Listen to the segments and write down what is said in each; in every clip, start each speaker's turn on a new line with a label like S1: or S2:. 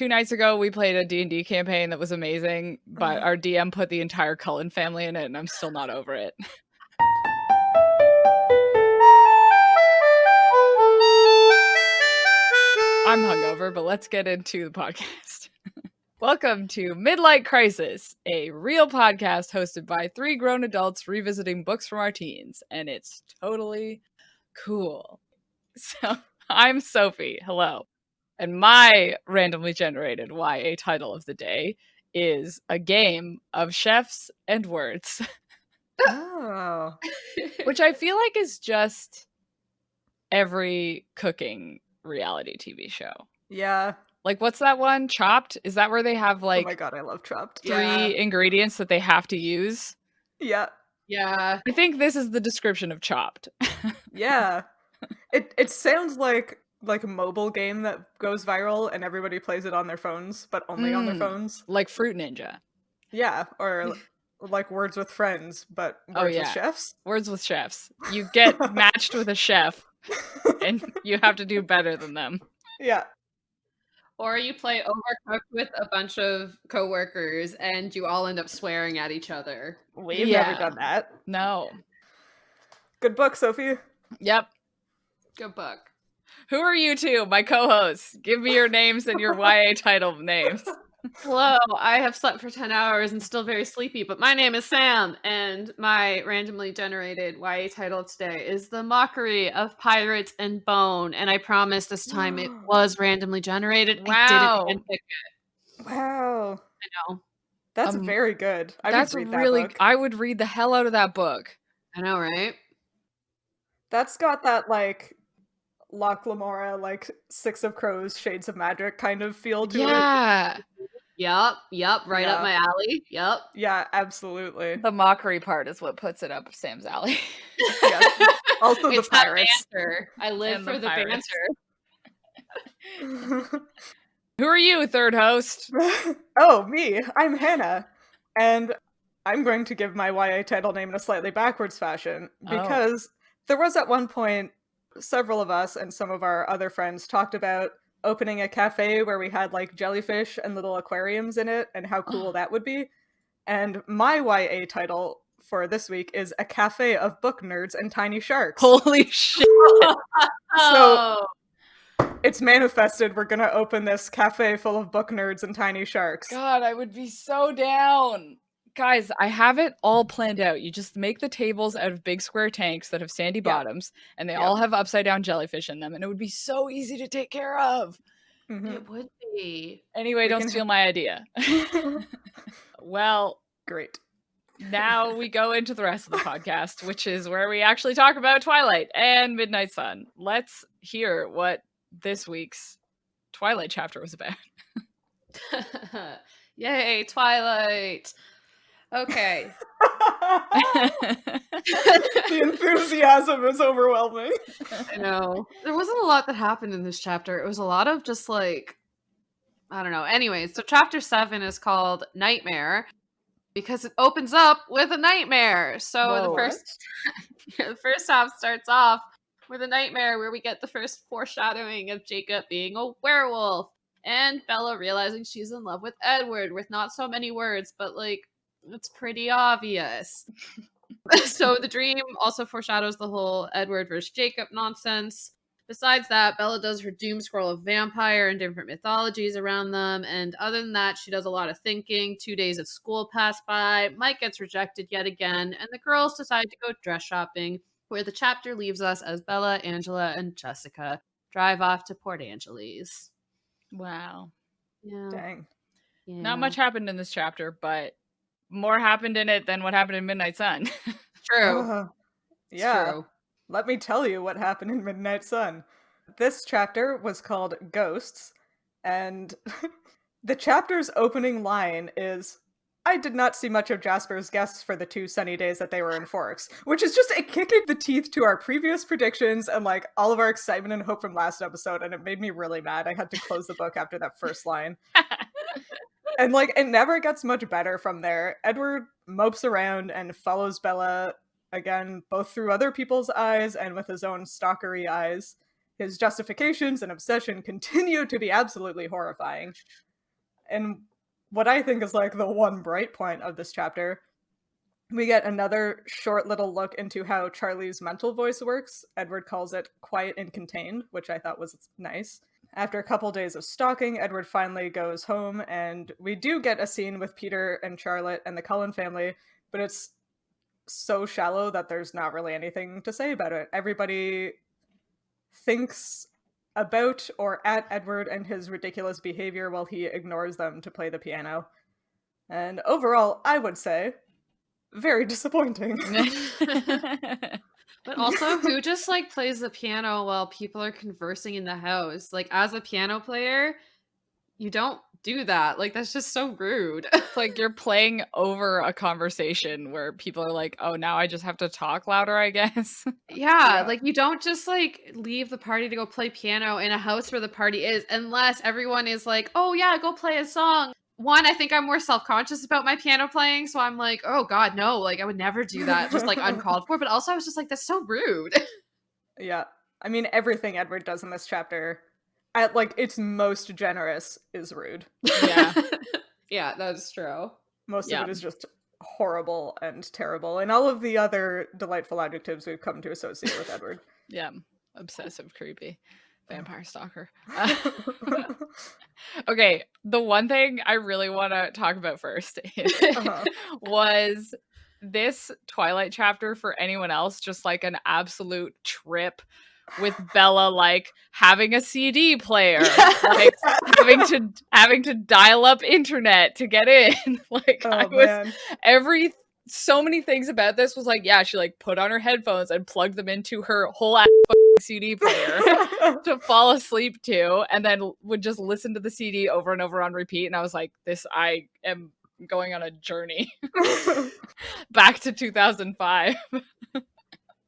S1: 2 nights ago, we played a D&D campaign that was amazing, but our DM put the entire Cullen family in it, and I'm still not over it. I'm hungover, but let's get into the podcast. Welcome to Midlight Crisis, a real podcast hosted by 3 grown adults revisiting books from our teens, and it's totally cool. So, I'm Sophie. Hello. And my randomly generated YA title of the day is A Game of Chefs and Words.
S2: Oh.
S1: Which I feel like is just every cooking reality TV show.
S2: Yeah.
S1: Like, what's that one? Chopped? Is that where they have, like,
S2: oh my god, I love Chopped.
S1: 3 ingredients that they have to use?
S2: Yeah.
S3: Yeah.
S1: I think this is the description of Chopped.
S2: Yeah. It sounds like a mobile game that goes viral and everybody plays it on their phones, but only on their phones.
S1: Like Fruit Ninja.
S2: Yeah, or like Words with Friends, but Words with Chefs.
S1: Words with Chefs. You get matched with a chef, and you have to do better than them.
S2: Yeah.
S3: Or you play Overcooked with a bunch of coworkers, and you all end up swearing at each other.
S2: We've never done that.
S1: No.
S2: Good book, Sophie.
S1: Yep.
S3: Good book.
S1: Who are you two, my co-hosts? Give me your names and your YA title names.
S3: Hello, I have slept for 10 hours and still very sleepy, but my name is Sam, and my randomly generated YA title today is The Mockery of Pirates and Bone, and I promise this time it was randomly generated.
S1: Wow.
S3: I didn't pick it.
S2: Wow.
S3: I know.
S2: That's very good.
S1: That's
S2: would read
S1: really,
S2: that book.
S1: I would read the hell out of that book.
S3: I know, right?
S2: That's got that, like, Loch Lamora, like, Six of Crows, Shades of Magic kind of feel to it.
S1: Yeah.
S3: Yep, right up my alley. Yep.
S2: Yeah, absolutely.
S1: The mockery part is what puts it up Sam's alley.
S2: Yeah. Also the
S3: It's
S2: pirates.
S3: Banter. I live
S1: And
S3: for the
S1: pirates.
S3: banter.
S1: Who are you, third host?
S2: Oh, me. I'm Hannah. And I'm going to give my YA title name in a slightly backwards fashion, because there was at one point several of us and some of our other friends talked about opening a cafe where we had, like, jellyfish and little aquariums in it and how cool that would be. And my YA title for this week is A Cafe of Book Nerds and Tiny Sharks.
S1: Holy shit.
S2: So it's manifested. We're gonna open this cafe full of book nerds and tiny sharks.
S1: God, I would be so down. Guys, I have it all planned out. You just make the tables out of big square tanks that have sandy bottoms, and they all have upside down jellyfish in them, and it would be so easy to take care of.
S2: Mm-hmm.
S3: It would be.
S1: Anyway, don't steal my idea. Well,
S2: great.
S1: Now we go into the rest of the podcast, which is where we actually talk about Twilight and Midnight Sun. Let's hear what this week's Twilight chapter was about.
S3: Yay, Twilight! Okay.
S2: The enthusiasm is overwhelming.
S3: I know. There wasn't a lot that happened in this chapter. It was a lot of just, like, I don't know. Anyways, so chapter 7 is called Nightmare because it opens up with a nightmare. So the first half starts off with a nightmare where we get the first foreshadowing of Jacob being a werewolf and Bella realizing she's in love with Edward with not so many words, but, like, it's pretty obvious. So the dream also foreshadows the whole Edward versus Jacob nonsense. Besides that, Bella does her doom scroll of vampire and different mythologies around them. And other than that, she does a lot of thinking. 2 days of school pass by. Mike gets rejected yet again. And the girls decide to go dress shopping, where the chapter leaves us as Bella, Angela, and Jessica drive off to Port Angeles.
S1: Wow.
S3: Yeah.
S2: Dang.
S3: Yeah.
S1: Not much happened in this chapter, but more happened in it than what happened in Midnight Sun.
S3: True.
S2: Yeah.
S3: True.
S2: Let me tell you what happened in Midnight Sun. This chapter was called Ghosts, and the chapter's opening line is, I did not see much of Jasper's guests for the 2 sunny days that they were in Forks, which is just a kick in the teeth to our previous predictions and, like, all of our excitement and hope from last episode, and it made me really mad. I had to close the book after that first line. And, like, it never gets much better from there. Edward mopes around and follows Bella, again, both through other people's eyes and with his own stalkery eyes. His justifications and obsession continue to be absolutely horrifying. And what I think is like the one bright point of this chapter, we get another short little look into how Charlie's mental voice works. Edward calls it quiet and contained, which I thought was nice. After a couple days of stalking, Edward finally goes home, and we do get a scene with Peter and Charlotte and the Cullen family, but it's so shallow that there's not really anything to say about it. Everybody thinks about or at Edward and his ridiculous behavior while he ignores them to play the piano. And overall, I would say, very disappointing.
S3: But also, who just like plays the piano while people are conversing in the house? Like, as a piano player, you don't do that. Like, that's just so rude.
S1: It's like you're playing over a conversation where people are like, oh, now I just have to talk louder, I guess.
S3: Yeah, like you don't just like leave the party to go play piano in a house where the party is, unless everyone is like, oh yeah, go play a song. One, I think I'm more self-conscious about my piano playing, so I'm like, oh god, no, like I would never do that, just like uncalled for. But also I was just like, that's so rude.
S2: Yeah. I mean, everything Edward does in this chapter, at like its most generous, is rude.
S1: Yeah.
S3: Yeah, that's true.
S2: Most of it is just horrible and terrible, and all of the other delightful adjectives we've come to associate with Edward.
S1: Yeah. Obsessive, creepy, vampire stalker. Okay, the one thing I really want to talk about first is, was this Twilight chapter for anyone else just like an absolute trip, with Bella like having a CD player, like having to dial up internet to get in. Like so many things about this was like, yeah, she like put on her headphones and plugged them into her whole ass CD player to fall asleep to, and then would just listen to the CD over and over on repeat. And I was like, I am going on a journey back to 2005.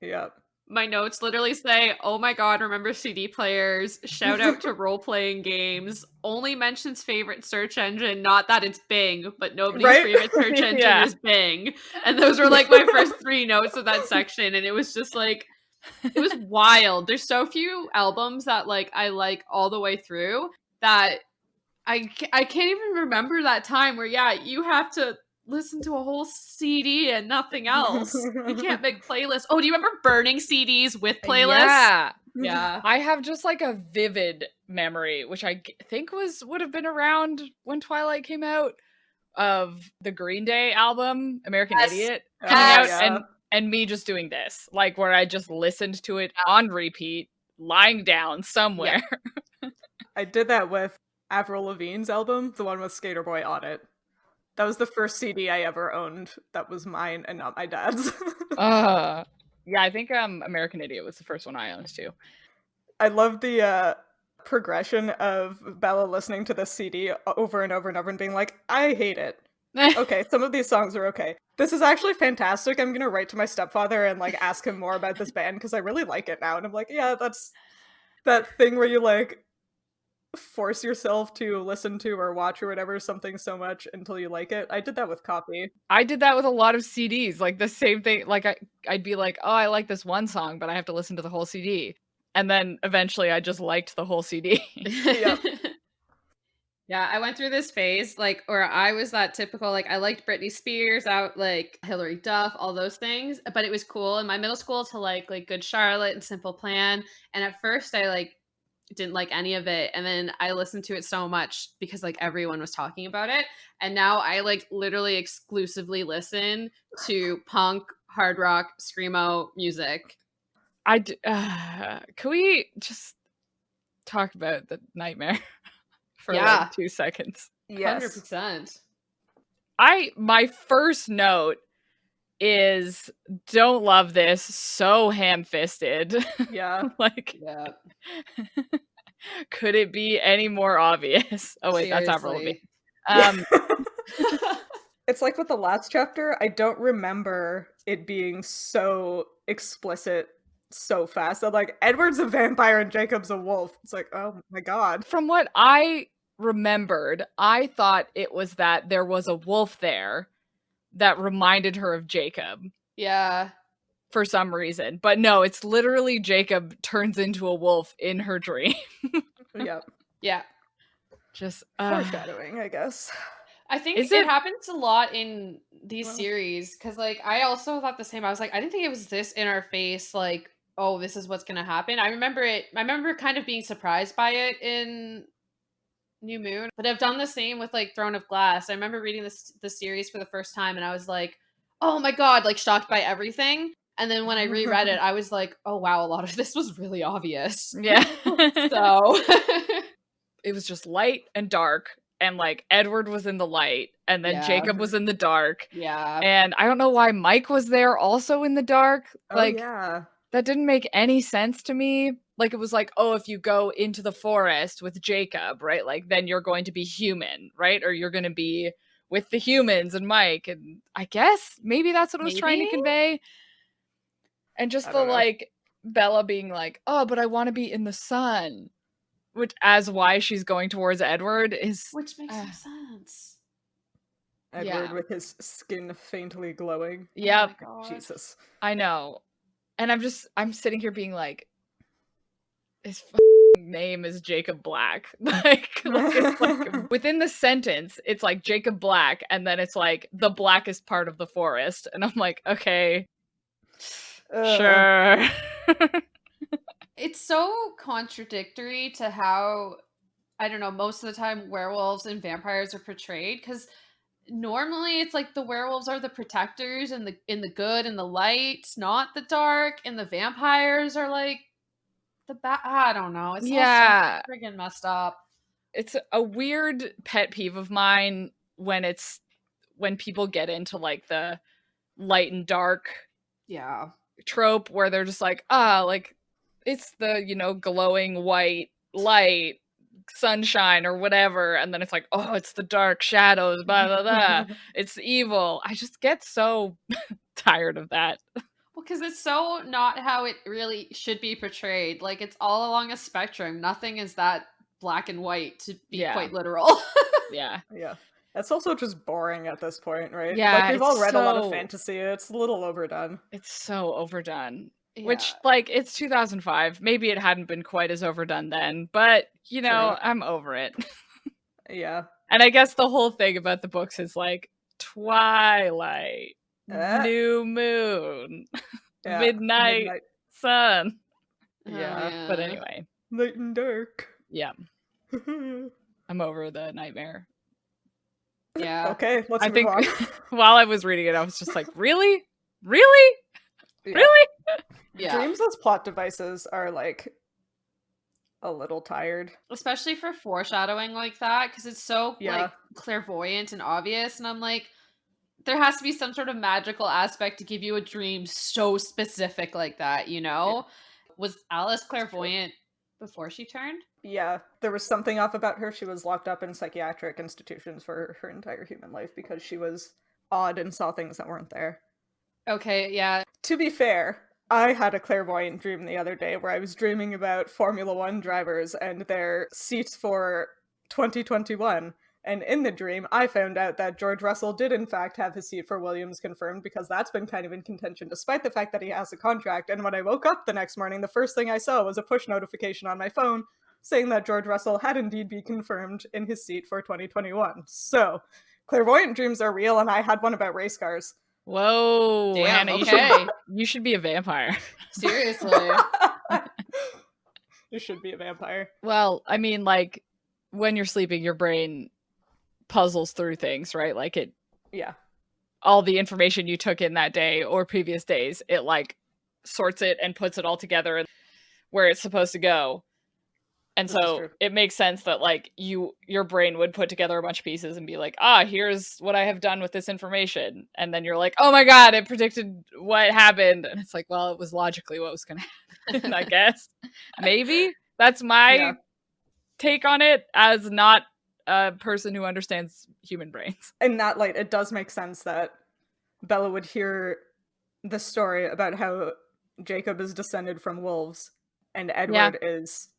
S2: Yep.
S3: My notes literally say, oh my god, remember CD players, shout out to role-playing games, only mentions favorite search engine, not that it's Bing, but nobody's favorite search engine is Bing. And those were like my first 3 notes of that section, and it was just like, it was wild. There's so few albums that like I like all the way through that I can't even remember that time where, yeah, you have to listen to a whole CD and nothing else. You can't make playlists. Oh, do you remember burning CDs with playlists? Yeah.
S1: I have just like a vivid memory, which I think would have been around when Twilight came out, of the Green Day album, American Idiot, coming out, and me just doing this, like where I just listened to it on repeat, lying down somewhere.
S2: Yeah. I did that with Avril Lavigne's album, the one with Skater Boy on it. That was the first CD I ever owned that was mine and not my dad's.
S1: Yeah, I think American Idiot was the first one I owned too.
S2: I love the progression of Bella listening to this CD over and over and over and being like, I hate it. Okay, some of these songs are okay. This is actually fantastic. I'm gonna write to my stepfather and like ask him more about this band because I really like it now. And I'm like, yeah, that's that thing where you like force yourself to listen to or watch or whatever something so much until you like it. I did that with Copy.
S1: I did that with a lot of CDs, like the same thing. Like I'd be like, oh, I like this one song, but I have to listen to the whole CD. And then eventually I just liked the whole CD.
S2: Yep.
S3: Yeah, I went through this phase, like, or I was that typical, like, I liked Britney Spears, out like Hilary Duff, all those things, but it was cool in my middle school to like Good Charlotte and Simple Plan. And at first I like didn't like any of it, and then I listened to it so much because like everyone was talking about it, and now I like literally exclusively listen to punk, hard rock, screamo music.
S1: Can we just talk about the Nightmare for like 2 seconds?
S2: Yes.
S3: 100%.
S1: My first note is, don't love this, so ham-fisted.
S2: Yeah.
S1: Like, could it be any more obvious? Oh wait,
S3: Seriously.
S1: That's Avril Lavigne.
S2: It's like with the last chapter, I don't remember it being so explicit so fast. That like, Edward's a vampire and Jacob's a wolf. It's like, oh my god.
S1: From what I remembered, I thought it was that there was a wolf there that reminded her of Jacob.
S3: Yeah.
S1: For some reason. But no, it's literally Jacob turns into a wolf in her dream.
S2: Yep.
S3: Yeah.
S1: Just
S2: Foreshadowing, I guess.
S3: I think
S1: Is
S3: it
S1: it?
S3: happens a lot in these
S2: Well.
S3: series because, like, I also thought the same. I was like, I didn't think it was this in our face. Like, oh, this is what's gonna happen. I remember it. I remember kind of being surprised by it in New Moon, but I've done the same with like Throne of Glass. I remember reading the series for the first time, and I was like, oh my god, like shocked by everything. And then when I reread it, I was like, oh wow, a lot of this was really obvious.
S1: Yeah.
S3: So
S1: It was just light and dark, and like Edward was in the light, and then
S3: Yeah.
S1: Jacob was in the dark.
S3: yeah,
S1: And I don't know why Mike was there also in the dark.
S2: Oh,
S1: Like,
S2: yeah.
S1: that didn't make any sense to me. Like, it was like, oh, if you go into the forest with Jacob, right? Like, then you're going to be human, right? Or you're going to be with the humans and Mike. And I guess maybe that's what it was trying to
S3: Maybe?
S1: convey. And just
S2: I
S1: the
S2: don't know.
S1: like, Bella being like, oh, but I want to be in the sun. Which, as why she's going towards Edward is.
S3: which makes no sense.
S2: Edward
S1: Yeah.
S2: with his skin faintly glowing.
S1: Yep.
S3: Oh my god.
S2: Jesus.
S1: I know. And I'm sitting here being like, his name is Jacob Black. It's like within the sentence, it's like Jacob Black, and then it's like the blackest part of the forest. And I'm like, okay, sure.
S3: It's so contradictory to how, I don't know, most of the time werewolves and vampires are portrayed, because normally it's like the werewolves are the protectors and in the good and the light, not the dark, and the vampires are like the bad. I don't know. It's
S1: Yeah.
S3: all so friggin' messed up.
S1: It's a weird pet peeve of mine when people get into like the light and dark
S3: Yeah.
S1: trope where they're just like, like it's the, glowing white light, sunshine or whatever, and then it's like, oh, it's the dark shadows, blah blah blah. It's evil. I just get so tired of that.
S3: Well, because it's so not how it really should be portrayed. Like, it's all along a spectrum. Nothing is that black and white, to be quite literal.
S1: Yeah.
S2: Yeah. It's also just boring at this point, right?
S1: Yeah,
S2: Like, we've all
S1: it's
S2: read a lot of
S1: so-
S2: fantasy. It's a little overdone.
S1: It's so overdone.
S3: Yeah.
S1: Which, like, it's 2005. Maybe it hadn't been quite as overdone then, but,
S2: True.
S1: I'm over it.
S2: Yeah.
S1: And I guess the whole thing about the books is, like, twilight, new moon,
S2: Yeah.
S1: midnight, sun.
S3: Oh,
S2: Yeah.
S1: But anyway,
S2: Light and dark.
S1: yeah, I'm over the nightmare.
S3: Yeah.
S2: Okay, let's
S1: I
S2: move
S1: think
S2: on.
S1: while I was reading it, I was just like, really? Really?
S2: Yeah.
S1: Really?
S3: Yeah.
S2: Dreams as plot devices are, like, a little tired.
S3: Especially for foreshadowing like that, because it's so
S2: Yeah.
S3: like clairvoyant and obvious. And I'm like, there has to be some sort of magical aspect to give you a dream so specific like that, you know? Was Alice clairvoyant before she turned?
S2: Yeah, there was something off about her. She was locked up in psychiatric institutions for her entire human life because she was odd and saw things that weren't there.
S3: Okay, yeah.
S2: To be fair, I had a clairvoyant dream the other day where I was dreaming about Formula One drivers and their seats for 2021. And in the dream, I found out that George Russell did in fact have his seat for Williams confirmed, because that's been kind of in contention despite the fact that he has a contract. And when I woke up the next morning, the first thing I saw was a push notification on my phone saying that George Russell had indeed been confirmed in his seat for 2021. So, clairvoyant dreams are real, and I had one about race cars.
S1: Whoa,
S3: Damn,
S1: Hannah,
S3: okay.
S1: you should be a vampire.
S3: Seriously.
S2: You should be a vampire.
S1: Well, I mean, like, when you're sleeping, your brain puzzles through things, right? Like,
S2: Yeah.
S1: all the information you took in that day or previous days, it, like, sorts it and puts it all together where it's supposed to go. And
S2: This is
S1: so
S2: true.
S1: it makes sense that, like, your brain would put together a bunch of pieces and be like, here's what I have done with this information. And then you're like, oh my god, it predicted what happened. And it's like, well, it was logically what was going to happen, I guess. Maybe. That's my take on it as not a person who understands human brains.
S2: In that light, it does make sense that Bella would hear the story about how Jacob is descended from wolves and Edward is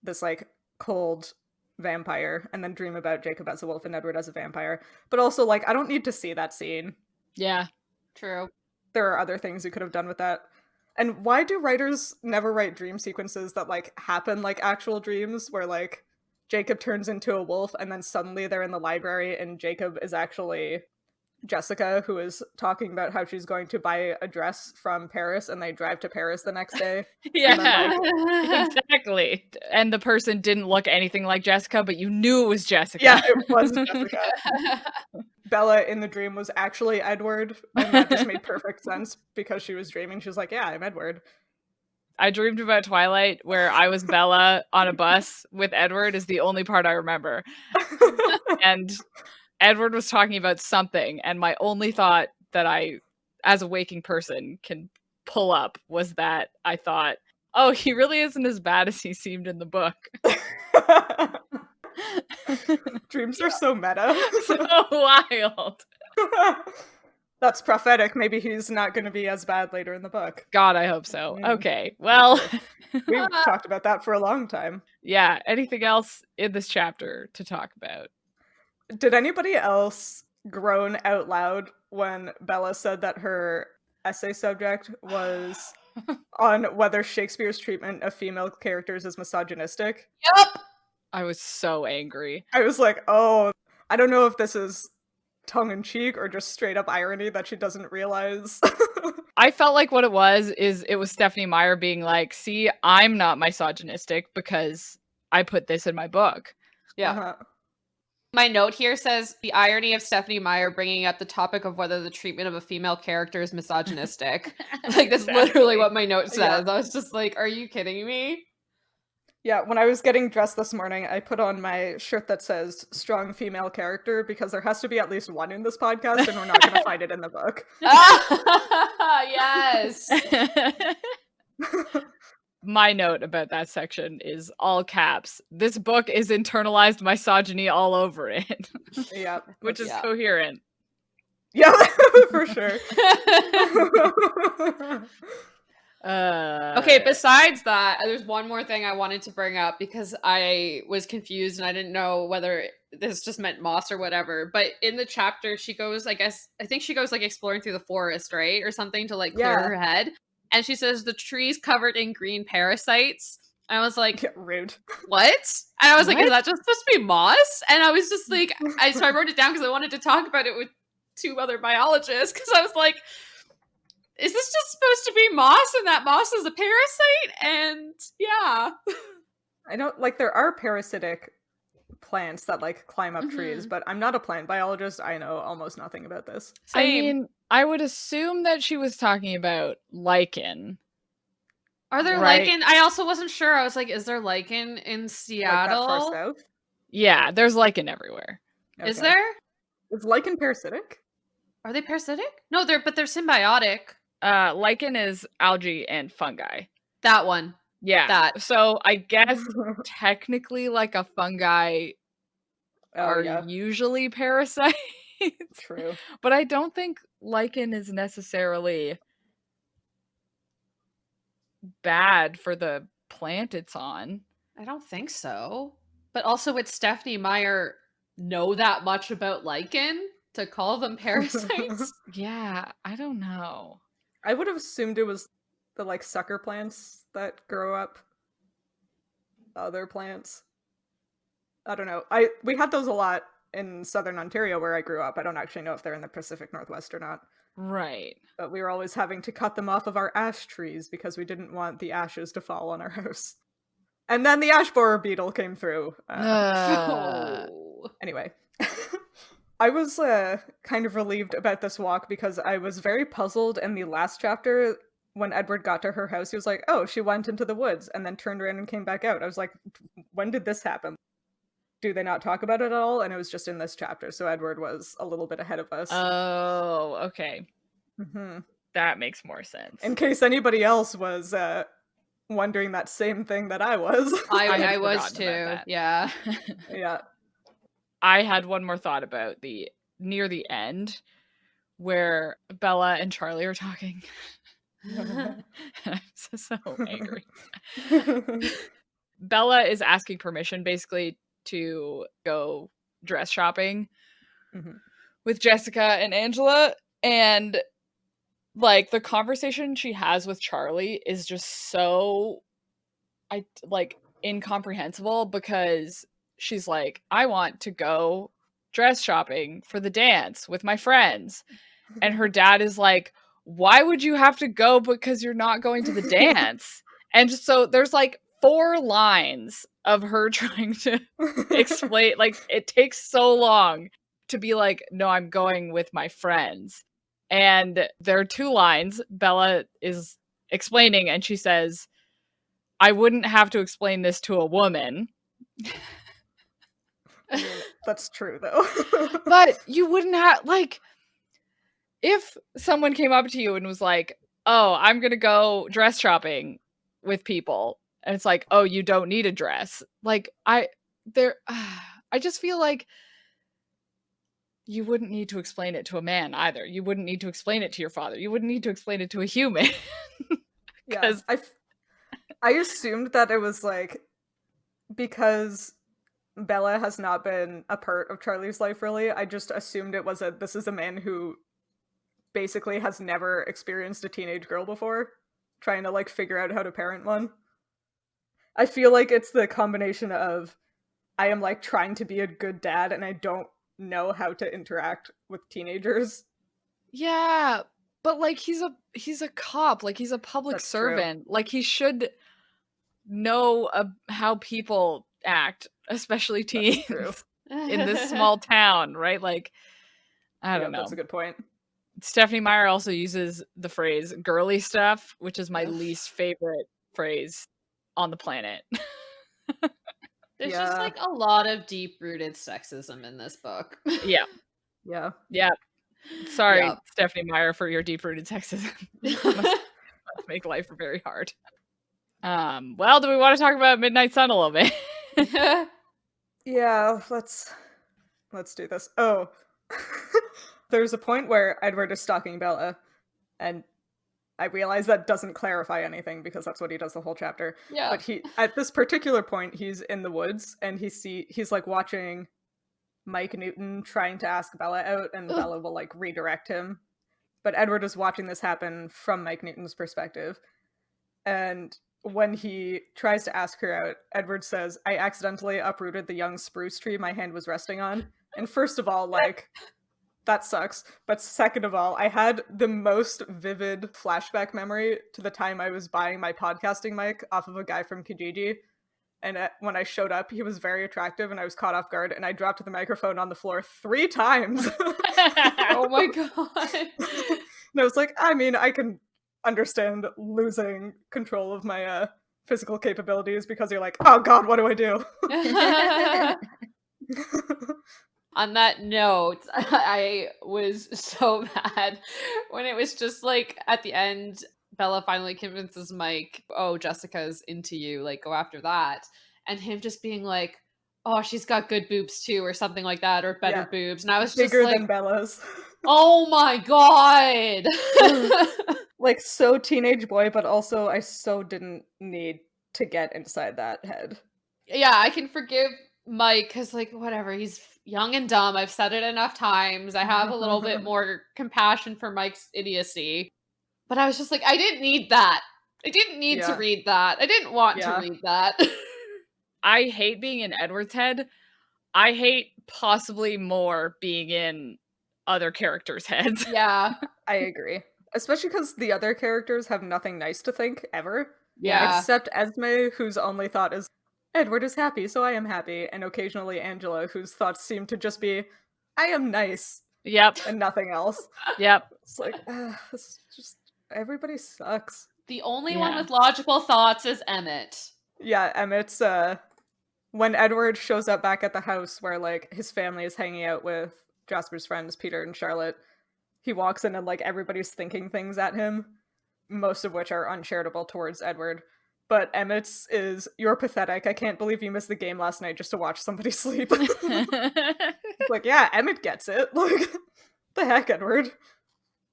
S2: this, like, cold vampire, and then dream about Jacob as a wolf and Edward as a vampire. But also, like, I don't need to see that scene.
S1: Yeah.
S3: True.
S2: There are other things you could have done with that. And why do writers never write dream sequences that, like, happen like actual dreams, where, like, Jacob turns into a wolf, and then suddenly they're in the library, and Jacob is actually Jessica, who is talking about how she's going to buy a dress from Paris, and they drive to Paris the next day.
S1: Yeah,
S2: And then,
S1: exactly. And the person didn't look anything like Jessica, but you knew it was Jessica.
S2: Yeah, it was Jessica. Bella in the dream was actually Edward, and that just made perfect sense because she was dreaming. She was like, yeah, I'm Edward.
S1: I dreamed about Twilight where I was Bella on a bus with Edward is the only part I remember. And Edward was talking about something, and my only thought that I, as a waking person, can pull up was that I thought, oh, he really isn't as bad as he seemed in the book.
S2: Dreams are so meta.
S1: So wild.
S2: That's prophetic. Maybe he's not going to be as bad later in the book.
S1: God, I hope so. Okay, well.
S2: We've talked about that for a long time.
S1: Yeah, anything else in this chapter to talk about?
S2: Did anybody else groan out loud when Bella said that her essay subject was on whether Shakespeare's treatment of female characters is misogynistic?
S3: Yep.
S1: I was so angry.
S2: I was like, oh, I don't know if this is tongue-in-cheek or just straight up irony that she doesn't realize.
S1: I felt like what it was Stephenie Meyer being like, see, I'm not misogynistic because I put this in my book.
S3: Yeah.
S2: Uh-huh.
S3: My note here says the irony of Stephenie Meyer bringing up the topic of whether the treatment of a female character is misogynistic. Like, that's literally what my note says.
S2: Yeah.
S3: I was just like, are you kidding me?
S2: Yeah, when I was getting dressed this morning, I put on my shirt that says strong female character because there has to be at least one in this podcast and we're not going to find it in the book.
S3: Yes.
S1: My note about that section is all caps. This book is internalized misogyny all over it.
S2: Yeah.
S1: Which is coherent.
S2: Yeah, for sure.
S3: Okay, besides that, there's one more thing I wanted to bring up because I was confused and I didn't know whether this just meant moss or whatever. But in the chapter, she goes, I think she goes like exploring through the forest, right? Or something to like clear her head. And she says the tree's covered in green parasites. And I was like,
S2: rude.
S3: What? And I was like, is that just supposed to be moss? And I was just like, so I wrote it down because I wanted to talk about it with two other biologists because I was like, is this just supposed to be moss and that moss is a parasite? And yeah.
S2: I know, like, there are parasitic plants that, like, climb up trees, but I'm not a plant biologist. I know almost nothing about this.
S1: Same. I mean, I would assume that she was talking about lichen.
S3: Are there lichen? I also wasn't sure. I was like, is there lichen in Seattle?
S2: Like that far south?
S1: Yeah, there's lichen everywhere.
S3: Okay. Is there?
S2: Is lichen parasitic?
S3: Are they parasitic? No, they're symbiotic.
S1: Lichen is algae and fungi.
S3: That one.
S1: Yeah.
S3: That.
S1: So I guess technically like a fungi are usually parasites.
S2: True.
S1: But I don't think lichen is necessarily bad for the plant it's on.
S3: I don't think so. But also would Stephenie Meyer know that much about lichen to call them parasites?
S1: Yeah, I don't know.
S2: I would have assumed it was the, like, sucker plants that grow up other plants. I don't know. We had those a lot in southern Ontario where I grew up. I don't actually know if they're in the Pacific Northwest or not.
S1: Right.
S2: But we were always having to cut them off of our ash trees because we didn't want the ashes to fall on our house. And then the ash borer beetle came through. Anyway. I was kind of relieved about this walk because I was very puzzled in the last chapter when Edward got to her house. He was like, oh, she went into the woods and then turned around and came back out. I was like, when did this happen? Do they not talk about it at all? And it was just in this chapter. So Edward was a little bit ahead of us.
S1: Oh, okay.
S2: Mm-hmm.
S1: That makes more sense.
S2: In case anybody else was wondering that same thing that I was.
S3: I was too. Yeah.
S2: Yeah.
S1: I had one more thought about near the end where Bella and Charlie are talking. I'm so angry. Bella is asking permission basically to go dress shopping with Jessica and Angela, and like the conversation she has with Charlie is just so incomprehensible because she's like, I want to go dress shopping for the dance with my friends. And her dad is like, why would you have to go because you're not going to the dance? And so there's like 4 lines of her trying to explain, like, it takes so long to be like, no, I'm going with my friends. And there are 2 lines. Bella is explaining and she says, I wouldn't have to explain this to a woman.
S2: I mean, that's true, though.
S1: But you wouldn't have, like, if someone came up to you and was like, oh, I'm going to go dress shopping with people. And it's like, oh, you don't need a dress. Like, I just feel like you wouldn't need to explain it to a man either. You wouldn't need to explain it to your father. You wouldn't need to explain it to a human.
S2: Yeah, I assumed that it was like, because Bella has not been a part of Charlie's life really, I just assumed it was this is a man who basically has never experienced a teenage girl before, trying to like figure out how to parent one. I feel like it's the combination of I am like trying to be a good dad and I don't know how to interact with teenagers.
S1: Yeah, but like he's a cop, like he's a public
S2: That's true.
S1: servant. Like he should know how people act, especially teens in this small town, right? Like I don't know.
S2: That's a good point.
S1: Stephanie Meyer also uses the phrase girly stuff, which is my least favorite phrase on the planet.
S3: There's just like a lot of deep-rooted sexism in this book.
S1: Yeah.
S2: Yeah.
S1: Sorry, Stephanie Meyer, for your deep-rooted sexism. must make life very hard. Well, do we want to talk about Midnight Sun a little bit?
S2: Yeah, let's do this. Oh. There's a point where Edward is stalking Bella, and I realize that doesn't clarify anything because that's what he does the whole chapter.
S3: Yeah.
S2: But at this particular point, he's in the woods and he's like watching Mike Newton trying to ask Bella out, and Bella will like redirect him. But Edward is watching this happen from Mike Newton's perspective. And when he tries to ask her out, Edward says, I accidentally uprooted the young spruce tree my hand was resting on. And first of all, like, that sucks. But second of all, I had the most vivid flashback memory to the time I was buying my podcasting mic off of a guy from Kijiji. And when I showed up, he was very attractive and I was caught off guard and I dropped the microphone on the floor 3 times.
S3: Oh my god.
S2: And I was like, I mean, I can understand losing control of my physical capabilities because you're like, oh god, what do I do?
S3: On that note, I was so mad when it was just like at the end, Bella finally convinces Mike, oh, Jessica's into you, like go after that. And him just being like, oh, she's got good boobs too, or something like that, or better boobs. And I was
S2: bigger
S3: just like,
S2: than Bella's.
S3: Oh my god.
S2: Like so teenage boy, but also I so didn't need to get inside that head.
S3: Yeah, I can forgive Mike because like whatever, he's young and dumb. I've said it enough times. I have a little bit more compassion for Mike's idiocy. But I was just like, I didn't need that. I didn't need to read that. I didn't want to read that.
S1: I hate being in Edward's head. I hate possibly more being in other characters' heads.
S3: Yeah.
S2: I agree. Especially because the other characters have nothing nice to think, ever.
S3: Yeah.
S2: Except Esme, whose only thought is, Edward is happy, so I am happy. And occasionally Angela, whose thoughts seem to just be, I am nice.
S1: Yep.
S2: And nothing else.
S1: Yep.
S2: It's like, this is just, everybody sucks.
S3: The only one with logical thoughts is Emmett.
S2: Yeah, Emmett's, when Edward shows up back at the house where, like, his family is hanging out with Jasper's friends, Peter and Charlotte, he walks in and, like, everybody's thinking things at him, most of which are uncharitable towards Edward. But Emmett's is, you're pathetic. I can't believe you missed the game last night just to watch somebody sleep. Like, yeah, Emmett gets it. Like, the heck, Edward?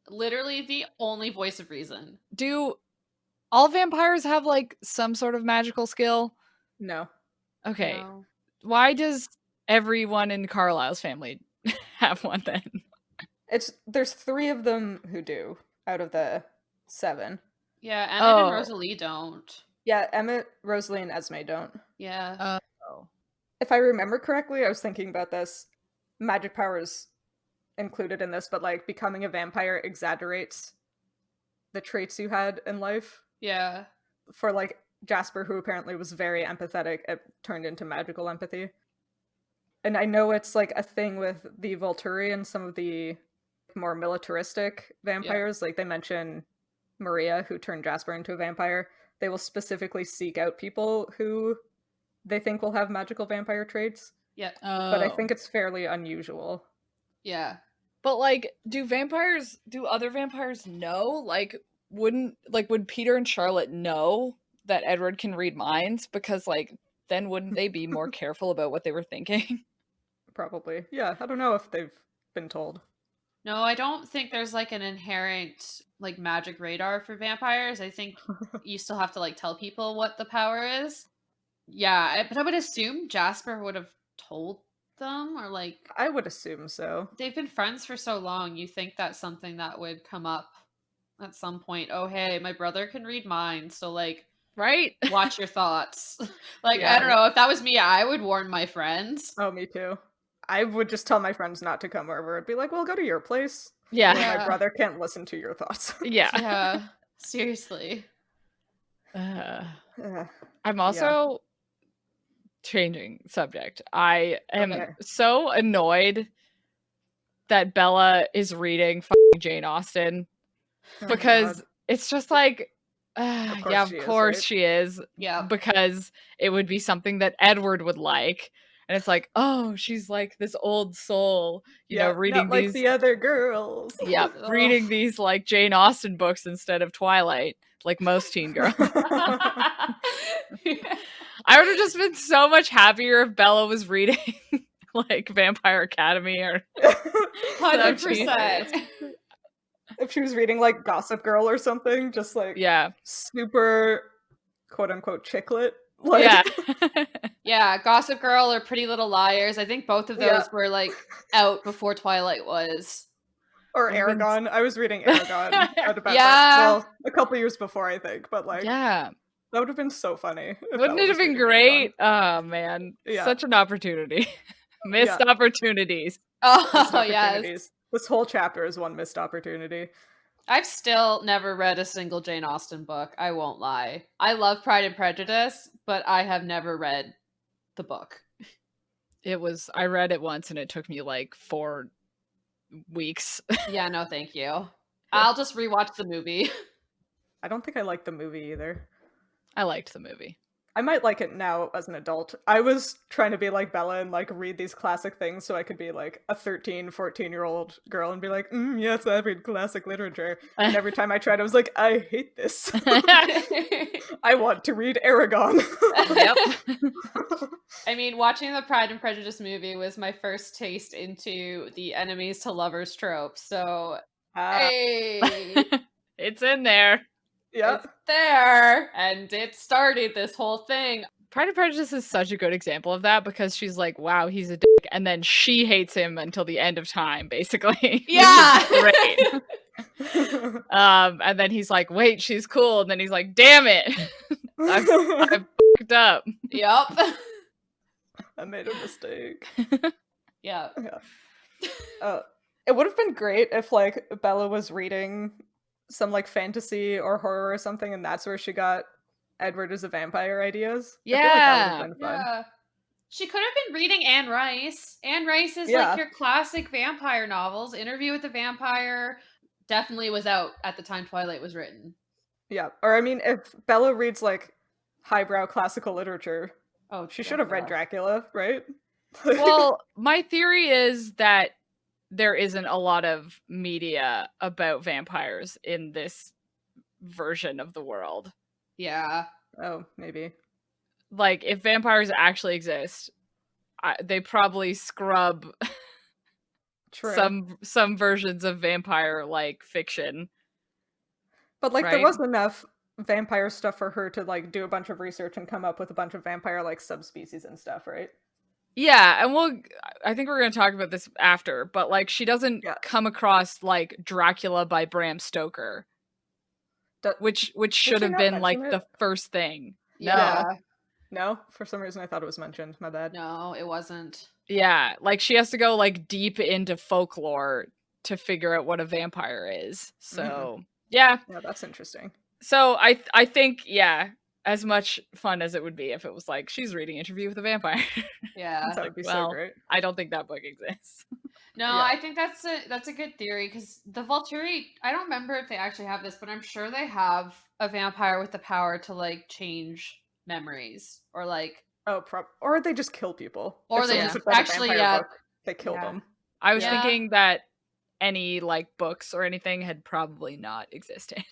S3: Literally the only voice of reason.
S1: Do all vampires have, like, some sort of magical skill?
S2: No.
S1: Okay.
S3: No.
S1: Why does everyone in Carlisle's family have one then?
S2: There's 3 of them who do, out of the 7.
S3: Yeah, Emmett and Rosalie don't.
S2: Yeah, Emmett, Rosalie, and Esme don't.
S3: Yeah.
S2: if I remember correctly, I was thinking about this, magic powers included in this, but like becoming a vampire exaggerates the traits you had in life.
S3: Yeah.
S2: For like Jasper, who apparently was very empathetic, it turned into magical empathy. And I know it's like a thing with the Volturi and some of the more militaristic vampires. Like they mention Maria, who turned Jasper into a vampire. They will specifically seek out people who they think will have magical vampire traits.
S3: Yeah.
S2: But I think it's fairly unusual.
S3: Yeah.
S1: But like, do other vampires know? Would Peter and Charlotte know that Edward can read minds? Because like, then wouldn't they be more careful about what they were thinking?
S2: Probably. Yeah, I don't know if they've been told.
S3: No, I don't think there's like an inherent like magic radar for vampires. I think you still have to like tell people what the power is. Yeah, but I would assume Jasper would have told them, or like
S2: I would assume so.
S3: they've been friends for so long. You think that's something that would come up at some point. Oh, hey, my brother can read minds, so like,
S1: Right?
S3: watch your thoughts. Like,
S2: Yeah.
S3: I don't know, if that was me, I would warn my friends.
S2: Oh, me too. I would just tell my friends not to come over. I'd be like, well, go to your place.
S1: Yeah.
S2: Where my brother can't listen to your thoughts.
S1: Yeah.
S3: Yeah, seriously.
S1: I'm also changing subject. I am
S2: Okay.
S1: so annoyed that Bella is reading fucking Jane Austen because it's just like,
S2: Of course
S1: yeah, of
S2: she is,
S1: course
S2: right?
S1: she is.
S3: Yeah.
S1: Because it would be something that Edward would like. And it's like, oh, she's like this old soul, you know, reading
S2: not like
S1: these.
S2: the other girls.
S1: Yeah, reading these like Jane Austen books instead of Twilight, like most teen girls. I would have just been so much happier if Bella was reading like Vampire Academy or
S3: 100%.
S2: If she was reading like Gossip Girl or something, just like super quote unquote chicklet. Like...
S1: Yeah.
S3: Yeah, Gossip Girl or Pretty Little Liars. I think both of those were like out before Twilight was.
S2: Or Aragon. I was reading Aragon at about well, a couple years before, I think, but like that would have been so funny.
S1: Wouldn't it have been great? Oh man. Such an opportunity. Missed opportunities.
S3: Oh,
S2: missed opportunities.
S3: Yes.
S2: This whole chapter is one missed opportunity.
S3: I've still never read a single Jane Austen book. I won't lie. I love Pride and Prejudice, but I have never read the book.
S1: I read it once and it took me like 4 weeks.
S3: Yeah, no, thank you. I'll just rewatch the movie.
S2: I don't think I liked the movie either.
S1: I liked the movie.
S2: I might like it now as an adult. I was trying to be like Bella and like read these classic things so I could be like a 13, 14-year-old girl and be like, yes, I read classic literature. And every time I tried, I was like, I hate this. I want to read Aragon.
S3: Yep. I mean, watching the Pride and Prejudice movie was my first taste into the enemies to lovers trope. So, hey.
S1: It's in there.
S2: Yeah.
S3: It's there. And it started this whole thing.
S1: Pride and Prejudice is such a good example of that because she's like, wow, he's a dick. And then she hates him until the end of time, basically.
S3: Yeah.
S1: Great. And then he's like, wait, she's cool. And then he's like, damn it. I fucked up.
S3: Yup.
S2: I made a mistake.
S3: Yeah.
S2: It would have been great if like Bella was reading some like fantasy or horror or something, and that's where she got Edward as a vampire ideas.
S1: Yeah.
S2: I feel like that would have been fun.
S3: Yeah. She could have been reading Anne Rice. Anne Rice is like your classic vampire novels. Interview with the Vampire definitely was out at the time Twilight was written.
S2: Yeah. Or I mean, if Bella reads like highbrow classical literature, she should have read Dracula, right?
S1: Well, my theory is that there isn't a lot of media about vampires in this version of the world.
S3: Yeah.
S2: Oh, maybe.
S1: Like, if vampires actually exist, they probably scrub some versions of vampire like fiction.
S2: But like, there wasn't enough vampire stuff for her to like do a bunch of research and come up with a bunch of vampire like subspecies and stuff, right?
S1: Yeah, and I think we're going to talk about this after, but like she doesn't come across like Dracula by Bram Stoker, which should have been like the first thing.
S3: Yeah.
S2: No? For some reason I thought it was mentioned. My bad.
S3: No, it wasn't.
S1: Yeah, like she has to go like deep into folklore to figure out what a vampire is. So, yeah.
S2: Yeah, that's interesting.
S1: So I think, yeah, as much fun as it would be if it was like she's reading Interview with a Vampire.
S3: Yeah.
S2: That would be so great.
S1: I don't think that book exists.
S3: No,
S2: Yeah.
S3: I think that's a good theory because the Volturi, I don't remember if they actually have this, but I'm sure they have a vampire with the power to like change memories or like
S2: Or they just kill people.
S3: Or
S2: If
S3: they
S2: someone
S1: just-
S2: puts out a
S3: actually,
S2: vampire
S3: yeah.
S2: book, they kill
S3: Yeah.
S2: them.
S1: I was
S3: Yeah.
S1: thinking that any like books or anything had probably not existed.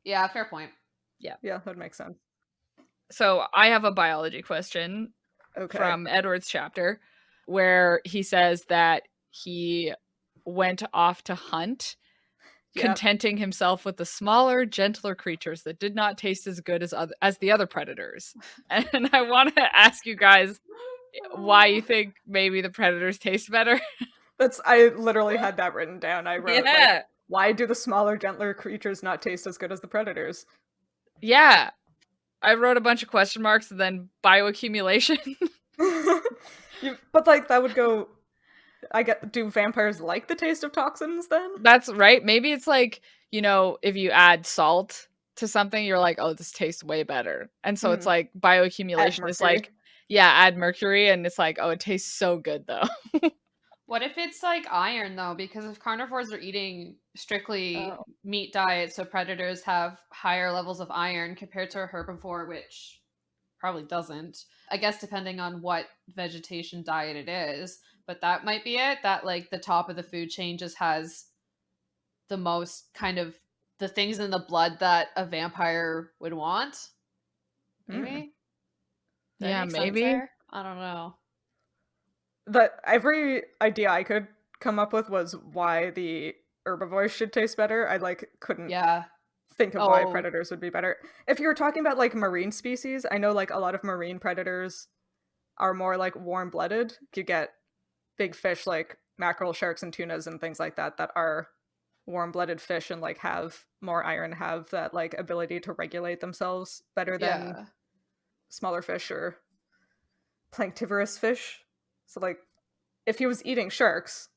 S3: Yeah, fair point.
S2: Yeah, that makes sense.
S1: So I have a biology question
S2: Okay.
S1: from Edward's chapter where he says that he went off to hunt,
S2: Yep.
S1: contenting himself with the smaller, gentler creatures that did not taste as good as the other predators. And I want to ask you guys why you think maybe the predators taste better.
S2: I literally had that written down. I wrote,
S1: Yeah.
S2: like, why do the smaller, gentler creatures not taste as good as the predators?
S1: Yeah. I wrote a bunch of question marks and then bioaccumulation.
S2: But, like, that would go... do vampires like the taste of toxins, then?
S1: That's right. Maybe it's like, if you add salt to something, you're like, oh, this tastes way better. And so it's like bioaccumulation is like, yeah, add mercury, and it's like, oh, it tastes so good, though.
S3: What if it's like iron though? Because if carnivores are eating strictly meat diet, so predators have higher levels of iron compared to a herbivore, which probably doesn't. I guess depending on what vegetation diet it is, but that might be it. That like the top of the food chain just has the most kind of the things in the blood that a vampire would want. Maybe. Does that
S1: Yeah,
S3: make sense
S1: maybe.
S3: there? I don't know.
S2: Every idea I could come up with was why the herbivores should taste better. I couldn't think of why predators would be better. If you were talking about like marine species, I know like a lot of marine predators are more like warm-blooded. You get big fish like mackerel, sharks, and tunas and things like that are warm-blooded fish and like have more iron, have that like ability to regulate themselves better than smaller fish or planktivorous fish. So like if he was eating sharks,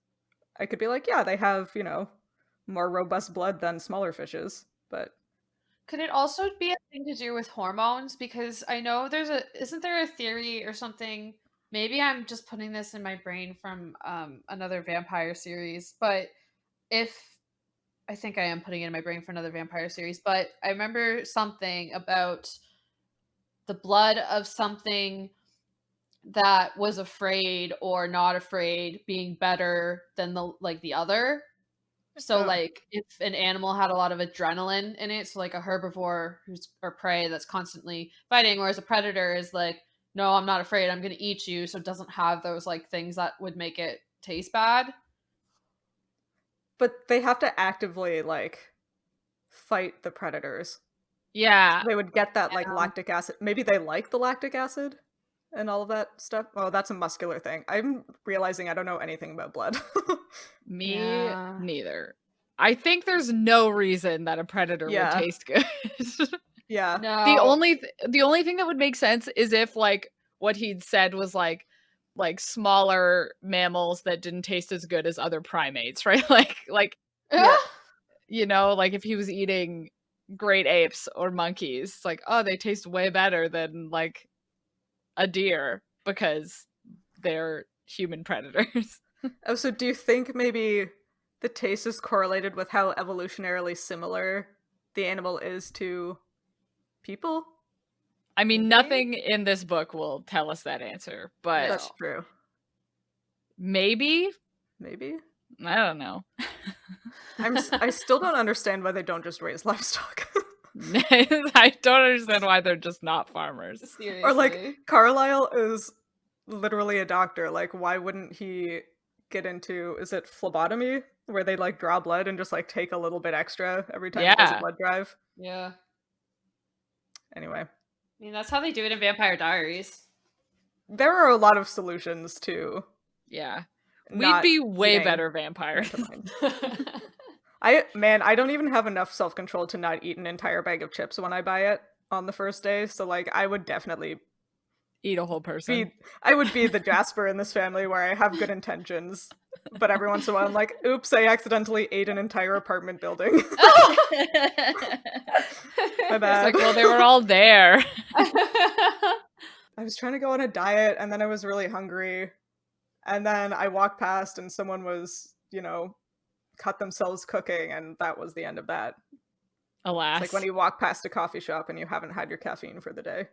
S2: I could be like, yeah, they have, more robust blood than smaller fishes. But
S3: could it also be a thing to do with hormones? Because I know isn't there a theory or something? Maybe I'm just putting this in my brain from another vampire series, but I think I am putting it in my brain for another vampire series, but I remember something about the blood of something that was afraid or not afraid being better than the other. So like if an animal had a lot of adrenaline in it, so like a herbivore or prey that's constantly fighting, whereas a predator is like, no, I'm not afraid, I'm gonna eat you, so it doesn't have those like things that would make it taste bad.
S2: But they have to actively like fight the predators.
S1: Yeah.
S2: So they would get that like lactic acid. Maybe they like the lactic acid and all of that stuff. Oh, that's a muscular thing. I'm realizing I don't know anything about blood.
S1: Me neither. I think there's no reason that a predator would taste good.
S2: Yeah.
S3: No.
S1: The only thing that would make sense is if like what he'd said was like smaller mammals that didn't taste as good as other primates, right? Like like if he was eating great apes or monkeys, it's like, oh, they taste way better than like a deer because they're human predators.
S2: Oh, so do you think maybe the taste is correlated with how evolutionarily similar the animal is to people?
S1: I mean, nothing in this book will tell us that answer, but
S2: that's true.
S1: Maybe. I don't know.
S2: I still don't understand why they don't just raise livestock.
S1: I don't understand why they're just not farmers.
S3: Seriously.
S2: Or like Carlisle is literally a doctor. Like, why wouldn't he get into, is it phlebotomy, where they like draw blood and just like take a little bit extra every time there's a blood drive?
S3: Yeah.
S2: Anyway,
S3: I mean, that's how they do it in Vampire Diaries.
S2: There are a lot of solutions to.
S1: Yeah. We'd be way better vampires.
S2: I don't even have enough self-control to not eat an entire bag of chips when I buy it on the first day. So like, I would definitely
S1: Eat a whole person.
S2: I would be the Jasper in this family where I have good intentions, but every once in a while I'm like, oops, I accidentally ate an entire apartment building. My
S1: It's
S2: bad.
S1: like, well, they were all there.
S2: I was trying to go on a diet and then I was really hungry. And then I walked past and someone was, cut themselves cooking, and that was the end of that.
S1: Alas.
S2: It's like when you walk past a coffee shop and you haven't had your caffeine for the day.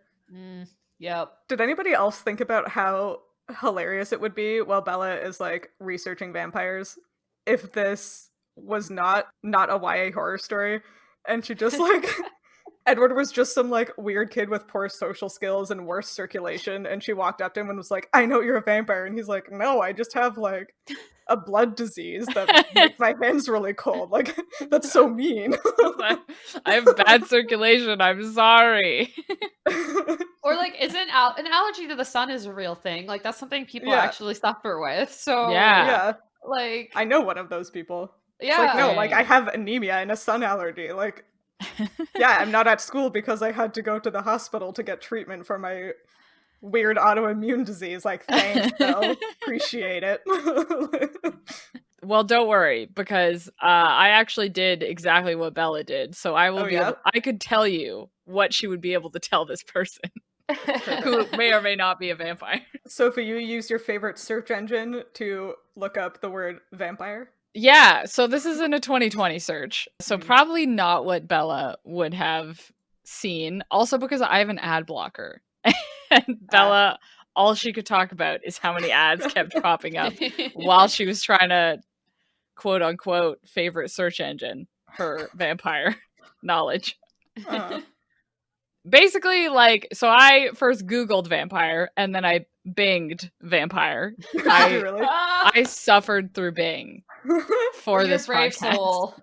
S3: Yep.
S2: Did anybody else think about how hilarious it would be while Bella is like researching vampires if this was not a YA horror story and she just like Edward was just some like weird kid with poor social skills and worse circulation, and she walked up to him and was like, I know you're a vampire, and he's like, no, I just have like a blood disease that makes my hands really cold. Like, that's so mean.
S1: I have bad circulation, I'm sorry.
S3: Or like, isn't an allergy to the sun is a real thing? Like, that's something people actually suffer with. So
S1: yeah,
S3: like,
S2: I know one of those people.
S3: yeah,
S2: It's like, no, like I have anemia and a sun allergy. Like, yeah, I'm not at school because I had to go to the hospital to get treatment for my weird autoimmune disease. Like, thanks, Bill. Appreciate it.
S1: Well, don't worry, because I actually did exactly what Bella did. So I will I could tell you what she would be able to tell this person who may or may not be a vampire.
S2: Sophie, you use your favorite search engine to look up the word vampire?
S1: Yeah, so this isn't a 2020 search. So probably not what Bella would have seen. Also because I have an ad blocker. And Bella, all she could talk about is how many ads kept popping up while she was trying to quote unquote favorite search engine her vampire knowledge. Basically, like, so I first Googled vampire and then I binged vampire. I suffered through Bing for this
S3: brave
S1: podcast.
S3: Soul.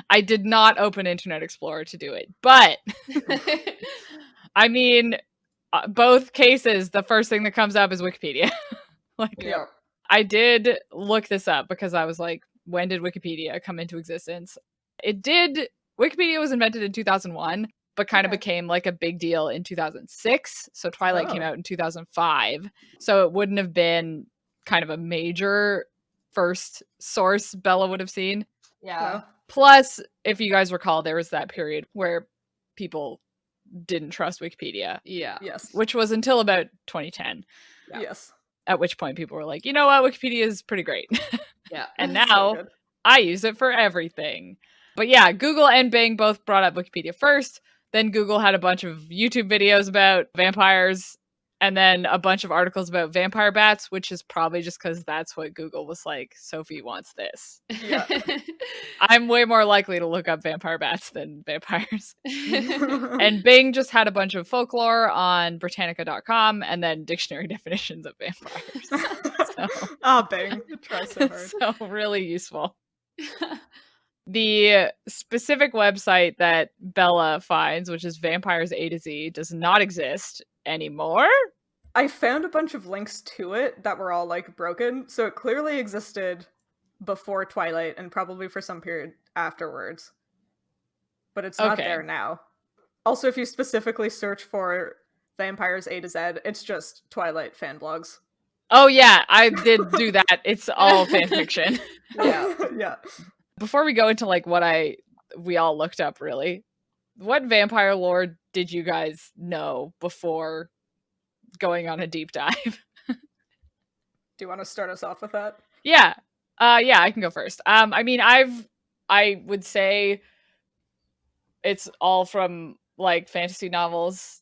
S1: I did not open Internet Explorer to do it, but I mean, both cases, the first thing that comes up is Wikipedia. Like, I did look this up because I was like, when did Wikipedia come into existence? Wikipedia was invented in 2001, but kind of became like a big deal in 2006. So Twilight came out in 2005. So it wouldn't have been kind of a major first source Bella would have seen.
S3: Yeah.
S1: Plus, if you guys recall, there was that period where people didn't trust Wikipedia.
S3: Yeah.
S2: Yes.
S1: Which was until about 2010.
S2: Yeah. Yes.
S1: At which point people were like, you know what? Wikipedia is pretty great.
S3: Yeah.
S1: And now I use it for everything. But yeah, Google and Bing both brought up Wikipedia first. Then Google had a bunch of YouTube videos about vampires. And then a bunch of articles about vampire bats, which is probably just because that's what Google was like, Sophie wants this.
S2: Yeah.
S1: I'm way more likely to look up vampire bats than vampires. And Bing just had a bunch of folklore on Britannica.com and then dictionary definitions of vampires.
S2: Bing. Try so hard.
S1: So really useful. The specific website that Bella finds, which is Vampires A to Z, does not exist anymore.
S2: I found a bunch of links to it that were all like broken, so it clearly existed before Twilight and probably for some period afterwards. But it's not there now. Also, if you specifically search for Vampires A to Z, it's just Twilight fan blogs.
S1: Oh yeah, I did do that. It's all fanfiction.
S2: Yeah.
S1: Before we go into like what we all looked up, really, what vampire lore did you guys know before going on a deep dive?
S2: Do you want to start us off with that?
S1: Yeah. I can go first. I mean, I would say it's all from like fantasy novels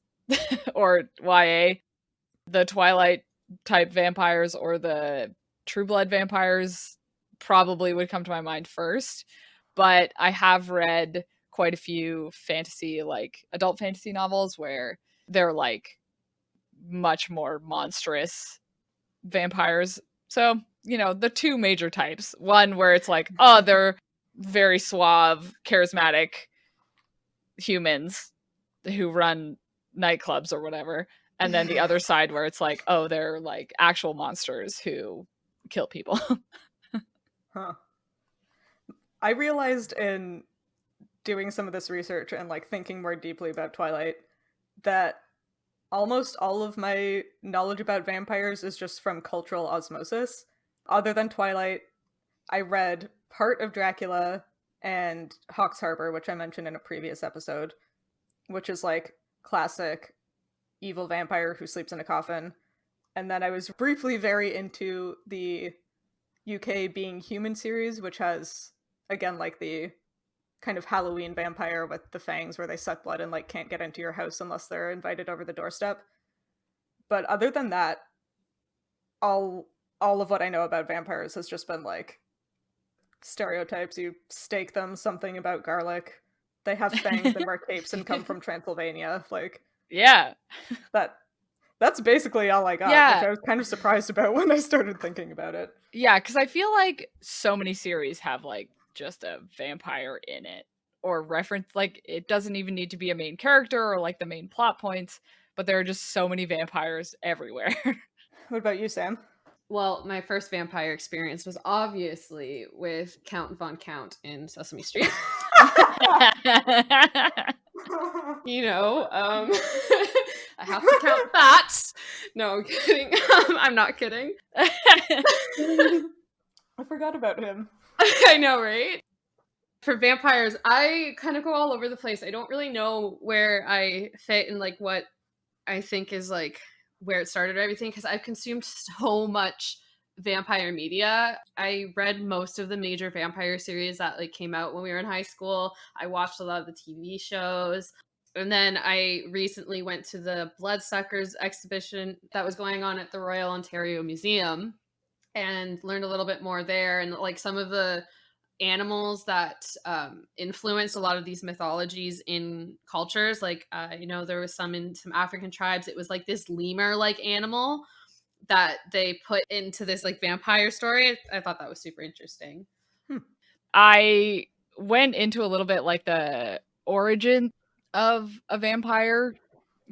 S1: or YA. The Twilight type vampires or the True Blood vampires probably would come to my mind first, but I have read quite a few fantasy, like adult fantasy novels where they're like much more monstrous vampires. So, the two major types. One where it's like, oh, they're very suave, charismatic humans who run nightclubs or whatever. And then the other side where it's like, oh, they're like actual monsters who kill people.
S2: Huh. I realized in doing some of this research and like thinking more deeply about Twilight that almost all of my knowledge about vampires is just from cultural osmosis. Other than Twilight, I read part of Dracula and Hawks Harbor, which I mentioned in a previous episode, which is like classic evil vampire who sleeps in a coffin. And then I was briefly very into the UK Being Human series, which has, again, like the kind of Halloween vampire with the fangs where they suck blood and like can't get into your house unless they're invited over the doorstep. But other than that, all of what I know about vampires has just been like stereotypes. You stake them, something about garlic. They have fangs and wear capes and come from Transylvania. Like,
S1: Yeah.
S2: That's basically all I got,
S1: Yeah.
S2: which I was kind of surprised about when I started thinking about it.
S1: Yeah, because I feel like so many series have like just a vampire in it, or reference, like it doesn't even need to be a main character or like the main plot points, but there are just so many vampires everywhere.
S2: What about you, Sam?
S3: Well, my first vampire experience was obviously with Count Von Count in Sesame Street. You know, I have to count that. No, I'm kidding. I'm not kidding.
S2: I forgot about him.
S3: I know, right? For vampires, I kind of go all over the place. I don't really know where I fit in like what I think is like where it started or everything, because I've consumed so much vampire media. I read most of the major vampire series that like came out when we were in high school. I watched a lot of the TV shows. And then I recently went to the Bloodsuckers exhibition that was going on at the Royal Ontario Museum and learned a little bit more there, and like some of the animals that influence a lot of these mythologies in cultures. Like, you know, there was some in some African tribes. It was like this lemur-like animal that they put into this like vampire story. I thought that was super interesting.
S1: I went into a little bit like the origin of a vampire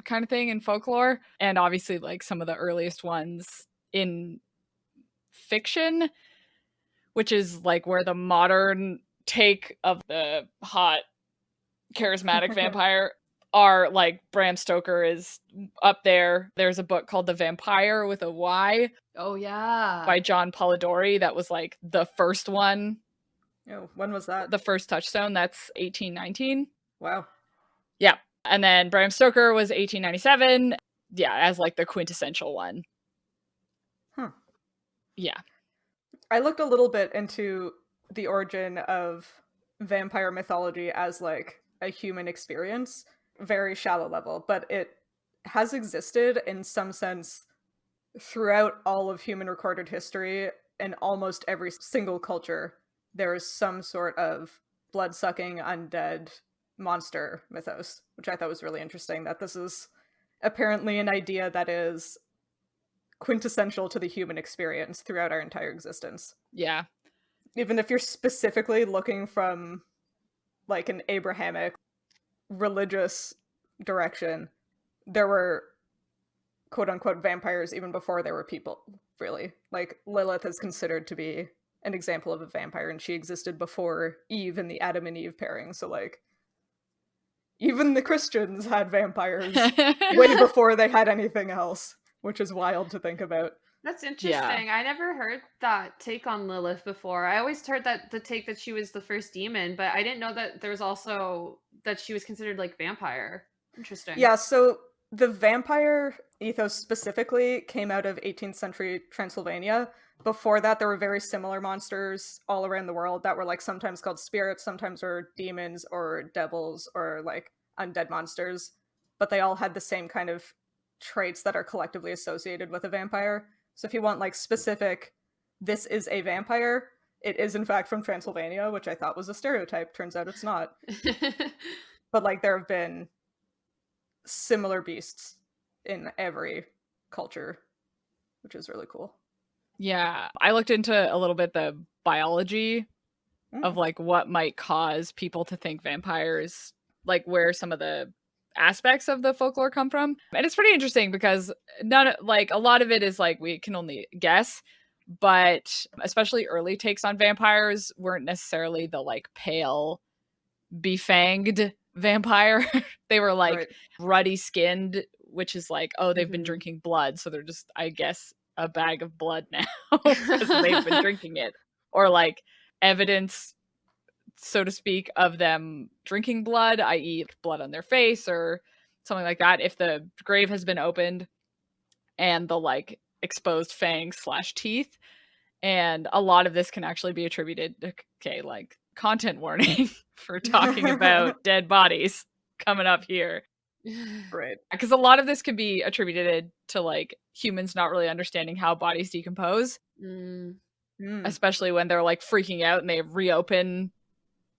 S1: kind of thing in folklore, and obviously like some of the earliest ones in fiction, which is like where the modern take of the hot charismatic vampire are like Bram Stoker is up there. There's a book called The Vampire with a Y.
S3: Oh yeah.
S1: By John Polidori. That was like the first one.
S2: Oh, when was that?
S1: The first touchstone. That's 1819.
S2: Wow.
S1: Yeah. And then Bram Stoker was 1897. Yeah, as like the quintessential one.
S2: Huh.
S1: Yeah.
S2: I looked a little bit into the origin of vampire mythology as like a human experience, very shallow level, but it has existed in some sense throughout all of human recorded history. In almost every single culture, there is some sort of blood-sucking undead monster mythos, which I thought was really interesting, that this is apparently an idea that is quintessential to the human experience throughout our entire existence.
S1: Yeah.
S2: Even if you're specifically looking from like an Abrahamic religious direction, there were quote-unquote vampires even before there were people, really. Like, Lilith is considered to be an example of a vampire, and she existed before Eve and the Adam and Eve pairing, so like even the Christians had vampires way before they had anything else, which is wild to think about.
S3: That's interesting. Yeah. I never heard that take on Lilith before. I always heard that the take that she was the first demon, but I didn't know that there was also that she was considered like vampire. Interesting.
S2: Yeah, so the vampire ethos specifically came out of 18th century Transylvania. Before that, there were very similar monsters all around the world that were like sometimes called spirits, sometimes were demons or devils or like undead monsters, but they all had the same kind of traits that are collectively associated with a vampire. So if you want like specific, this is a vampire, it is in fact from Transylvania, which I thought was a stereotype. Turns out it's not. But like there have been similar beasts in every culture, which is really cool.
S1: Yeah, I looked into a little bit the biology of like what might cause people to think vampires, like where some of the aspects of the folklore come from. And it's pretty interesting because a lot of it is like we can only guess, but especially early takes on vampires weren't necessarily the like pale, befanged vampire. They were like ruddy skinned which is like, oh, they've been
S3: Mhm.
S1: drinking blood, so they're just, I guess, a bag of blood now because they've been drinking it. Or like evidence, so to speak, of them drinking blood, i.e. blood on their face or something like that. If the grave has been opened and the like exposed fangs / teeth. And a lot of this can actually be attributed to, okay, like content warning for talking about dead bodies coming up here.
S2: Right.
S1: Because a lot of this can be attributed to like humans not really understanding how bodies decompose,
S3: Mm.
S1: especially when they're like freaking out and they reopen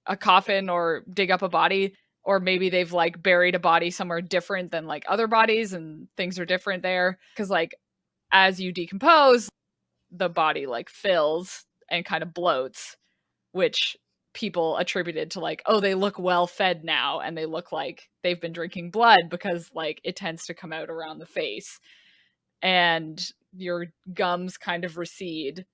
S1: a coffin or dig up a body, or maybe they've like buried a body somewhere different than like other bodies and things are different there. Because like as you decompose, the body like fills and kind of bloats, which people attributed to like, oh, they look well fed now and they look like they've been drinking blood because like it tends to come out around the face and your gums kind of recede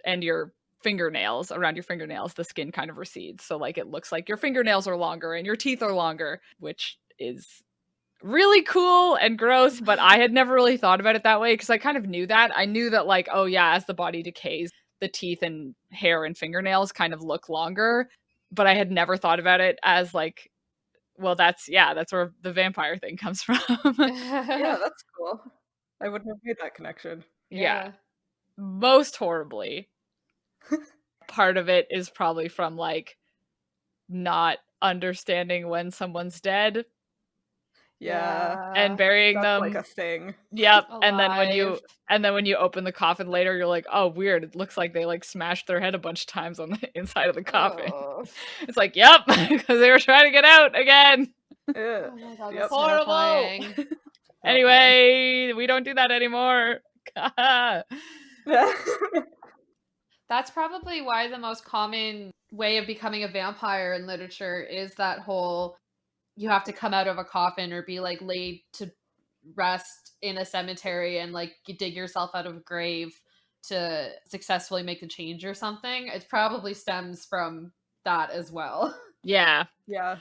S1: and your fingernails, around your fingernails, the skin kind of recedes. So like it looks like your fingernails are longer and your teeth are longer, which is really cool and gross, but I had never really thought about it that way because I kind of knew that. I knew that like, oh yeah, as the body decays, the teeth and hair and fingernails kind of look longer, but I had never thought about it as like, well, that's where the vampire thing comes from.
S2: Yeah, that's cool. I wouldn't have made that connection.
S1: Yeah. Most horribly. Part of it is probably from like not understanding when someone's dead
S2: Yeah.
S1: and burying
S2: That's
S1: them.
S2: like a thing.
S1: Yep.
S3: Alive.
S1: And then when you open the coffin later, you're like, oh, weird. It looks like they like smashed their head a bunch of times on the inside of the coffin.
S3: Oh.
S1: It's like, yep, because they were trying to get out again.
S2: Yeah.
S3: Oh my god,
S2: Yep.
S3: that's horrible.
S1: Anyway, we don't do that anymore.
S3: That's probably why the most common way of becoming a vampire in literature is that whole you have to come out of a coffin or be like laid to rest in a cemetery and like you dig yourself out of a grave to successfully make the change or something. It probably stems from that as well.
S1: Yeah.
S2: Yeah.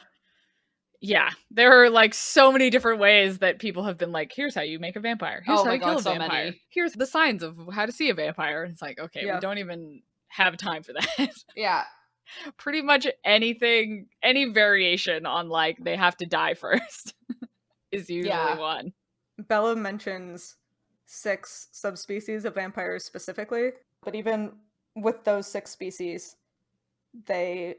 S1: Yeah. There are like so many different ways that people have been like, here's how you make a vampire. Here's
S3: Oh
S1: how
S3: my
S1: you kill
S3: God,
S1: a
S3: so
S1: vampire.
S3: many.
S1: Here's the signs of how to see a vampire. It's like, okay,
S2: Yeah.
S1: we don't even have time for that.
S3: Yeah.
S1: Pretty much anything, any variation on like they have to die first is usually one.
S2: Bella mentions 6 subspecies of vampires specifically, but even with those 6 species, they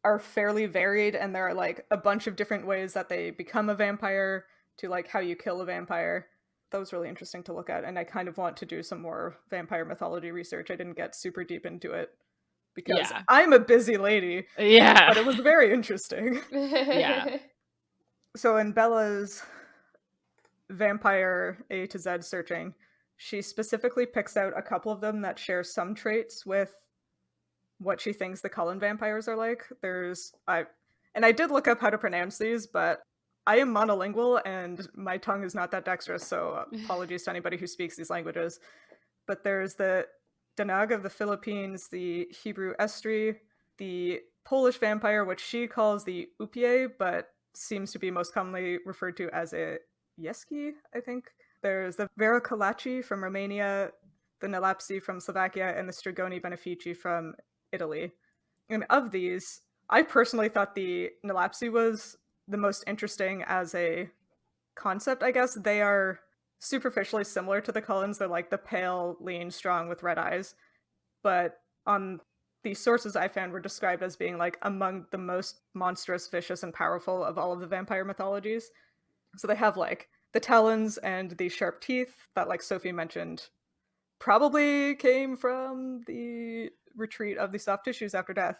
S2: are fairly varied and there are like a bunch of different ways that they become a vampire to like how you kill a vampire. That was really interesting to look at, and I kind of want to do some more vampire mythology research. I didn't get super deep into it because I'm a busy lady.
S1: Yeah.
S2: But it was very interesting.
S1: Yeah.
S2: So in Bella's vampire A to Z searching, she specifically picks out a couple of them that share some traits with what she thinks the Cullen vampires are like. I did look up how to pronounce these, but I am monolingual and my tongue is not that dexterous, so apologies to anybody who speaks these languages. But there's the Danag of the Philippines, the Hebrew Estri, the Polish vampire, which she calls the Upie, but seems to be most commonly referred to as a Yeski, I think. There's the Veracolaci from Romania, the Nalapsi from Slovakia, and the Strigoni Benefici from Italy. And of these, I personally thought the Nalapsi was the most interesting as a concept, I guess. They are superficially similar to the Cullens. They're like the pale, lean, strong with red eyes. But on the sources I found were described as being like among the most monstrous, vicious, and powerful of all of the vampire mythologies. So they have like the talons and the sharp teeth that, like Sophie mentioned, probably came from the retreat of the soft tissues after death.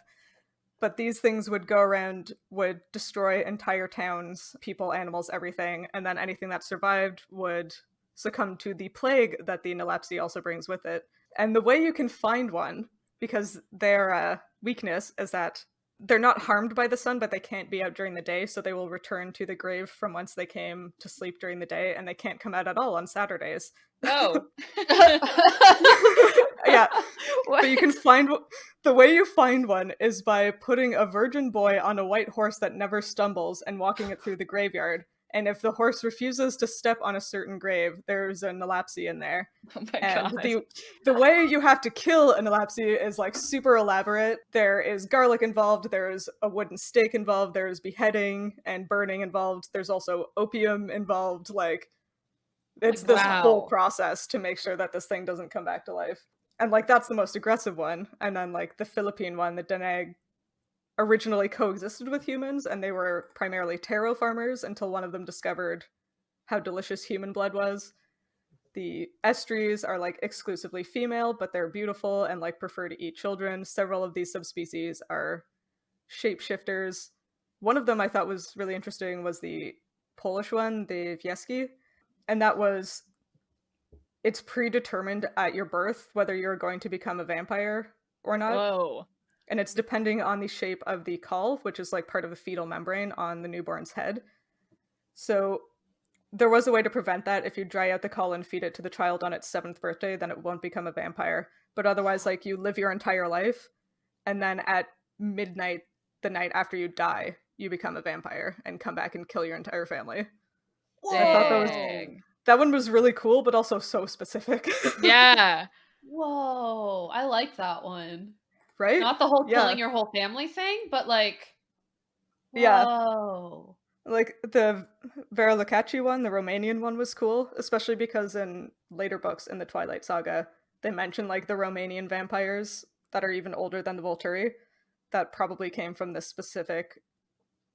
S2: But these things would go around, would destroy entire towns, people, animals, everything, and then anything that survived would succumb to the plague that the Nalapsi also brings with it. And the way you can find one, because their weakness is that they're not harmed by the sun, but they can't be out during the day, so they will return to the grave from whence they came to sleep during the day, and they can't come out at all on Saturdays.
S1: Oh.
S2: Yeah. But you can find... The way you find one is by putting a virgin boy on a white horse that never stumbles and walking it through the graveyard. And if the horse refuses to step on a certain grave, there's a Nalapsi in there.
S1: Oh my
S2: And
S1: god.
S2: the way you have to kill a Nalapsi is like super elaborate. There is garlic involved, there's a wooden stake involved, there's beheading and burning involved, there's also opium involved. Like, it's this whole
S1: Wow.
S2: process to make sure that this thing doesn't come back to life. And like, that's the most aggressive one. And then like the Philippine one, the Danag, originally coexisted with humans, and they were primarily taro farmers until one of them discovered how delicious human blood was. The estries are like exclusively female, but they're beautiful and like prefer to eat children. Several of these subspecies are shapeshifters. One of them I thought was really interesting was the Polish one, the Wieski, and that was, it's predetermined at your birth whether you're going to become a vampire or not.
S1: Whoa.
S2: And it's depending on the shape of the caul, which is like part of the fetal membrane on the newborn's head. So there was a way to prevent that. If you dry out the caul and feed it to the child on its 7th birthday, then it won't become a vampire. But otherwise, like, you live your entire life, and then at midnight, the night after you die, you become a vampire and come back and kill your entire family. I thought that one was really cool, but also so specific.
S1: Yeah.
S3: Whoa, I like that one.
S2: Right?
S3: Not the whole
S2: Yeah.
S3: killing your whole family thing, but like,
S2: Yeah.
S3: whoa.
S2: Like, the Verelakachi one, the Romanian one, was cool, especially because in later books in the Twilight Saga, they mention, like, the Romanian vampires that are even older than the Volturi. That probably came from this specific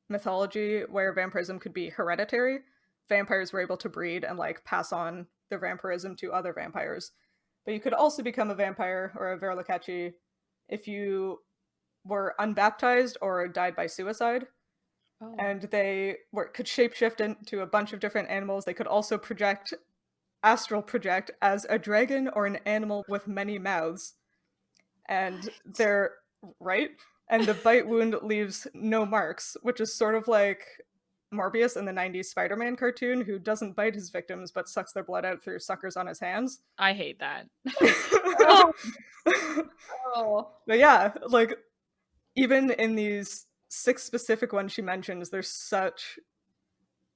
S2: mythology where vampirism could be hereditary. Vampires were able to breed and, like, pass on their vampirism to other vampires. But you could also become a vampire or a Verelakachi if you were unbaptized or died by suicide.
S3: Oh.
S2: And they could shapeshift into a bunch of different animals. They could also astral project as a dragon or an animal with many mouths. And they're right. And the bite wound leaves no marks, which is sort of like Morbius in the 90s Spider-Man cartoon, who doesn't bite his victims but sucks their blood out through suckers on his hands.
S1: I hate that.
S3: Oh.
S2: But yeah, like, even in these 6 specific ones she mentions, there's such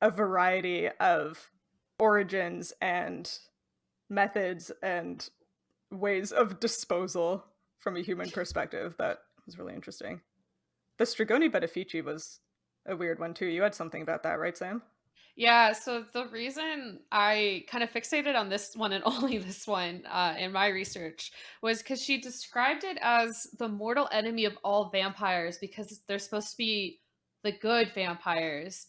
S2: a variety of origins and methods and ways of disposal from a human perspective that was really interesting. The Strigoni Benefici was a weird one too. You had something about that, right, Sam?
S3: Yeah, so the reason I kind of fixated on this one and only this one in my research was because she described it as the mortal enemy of all vampires because they're supposed to be the good vampires.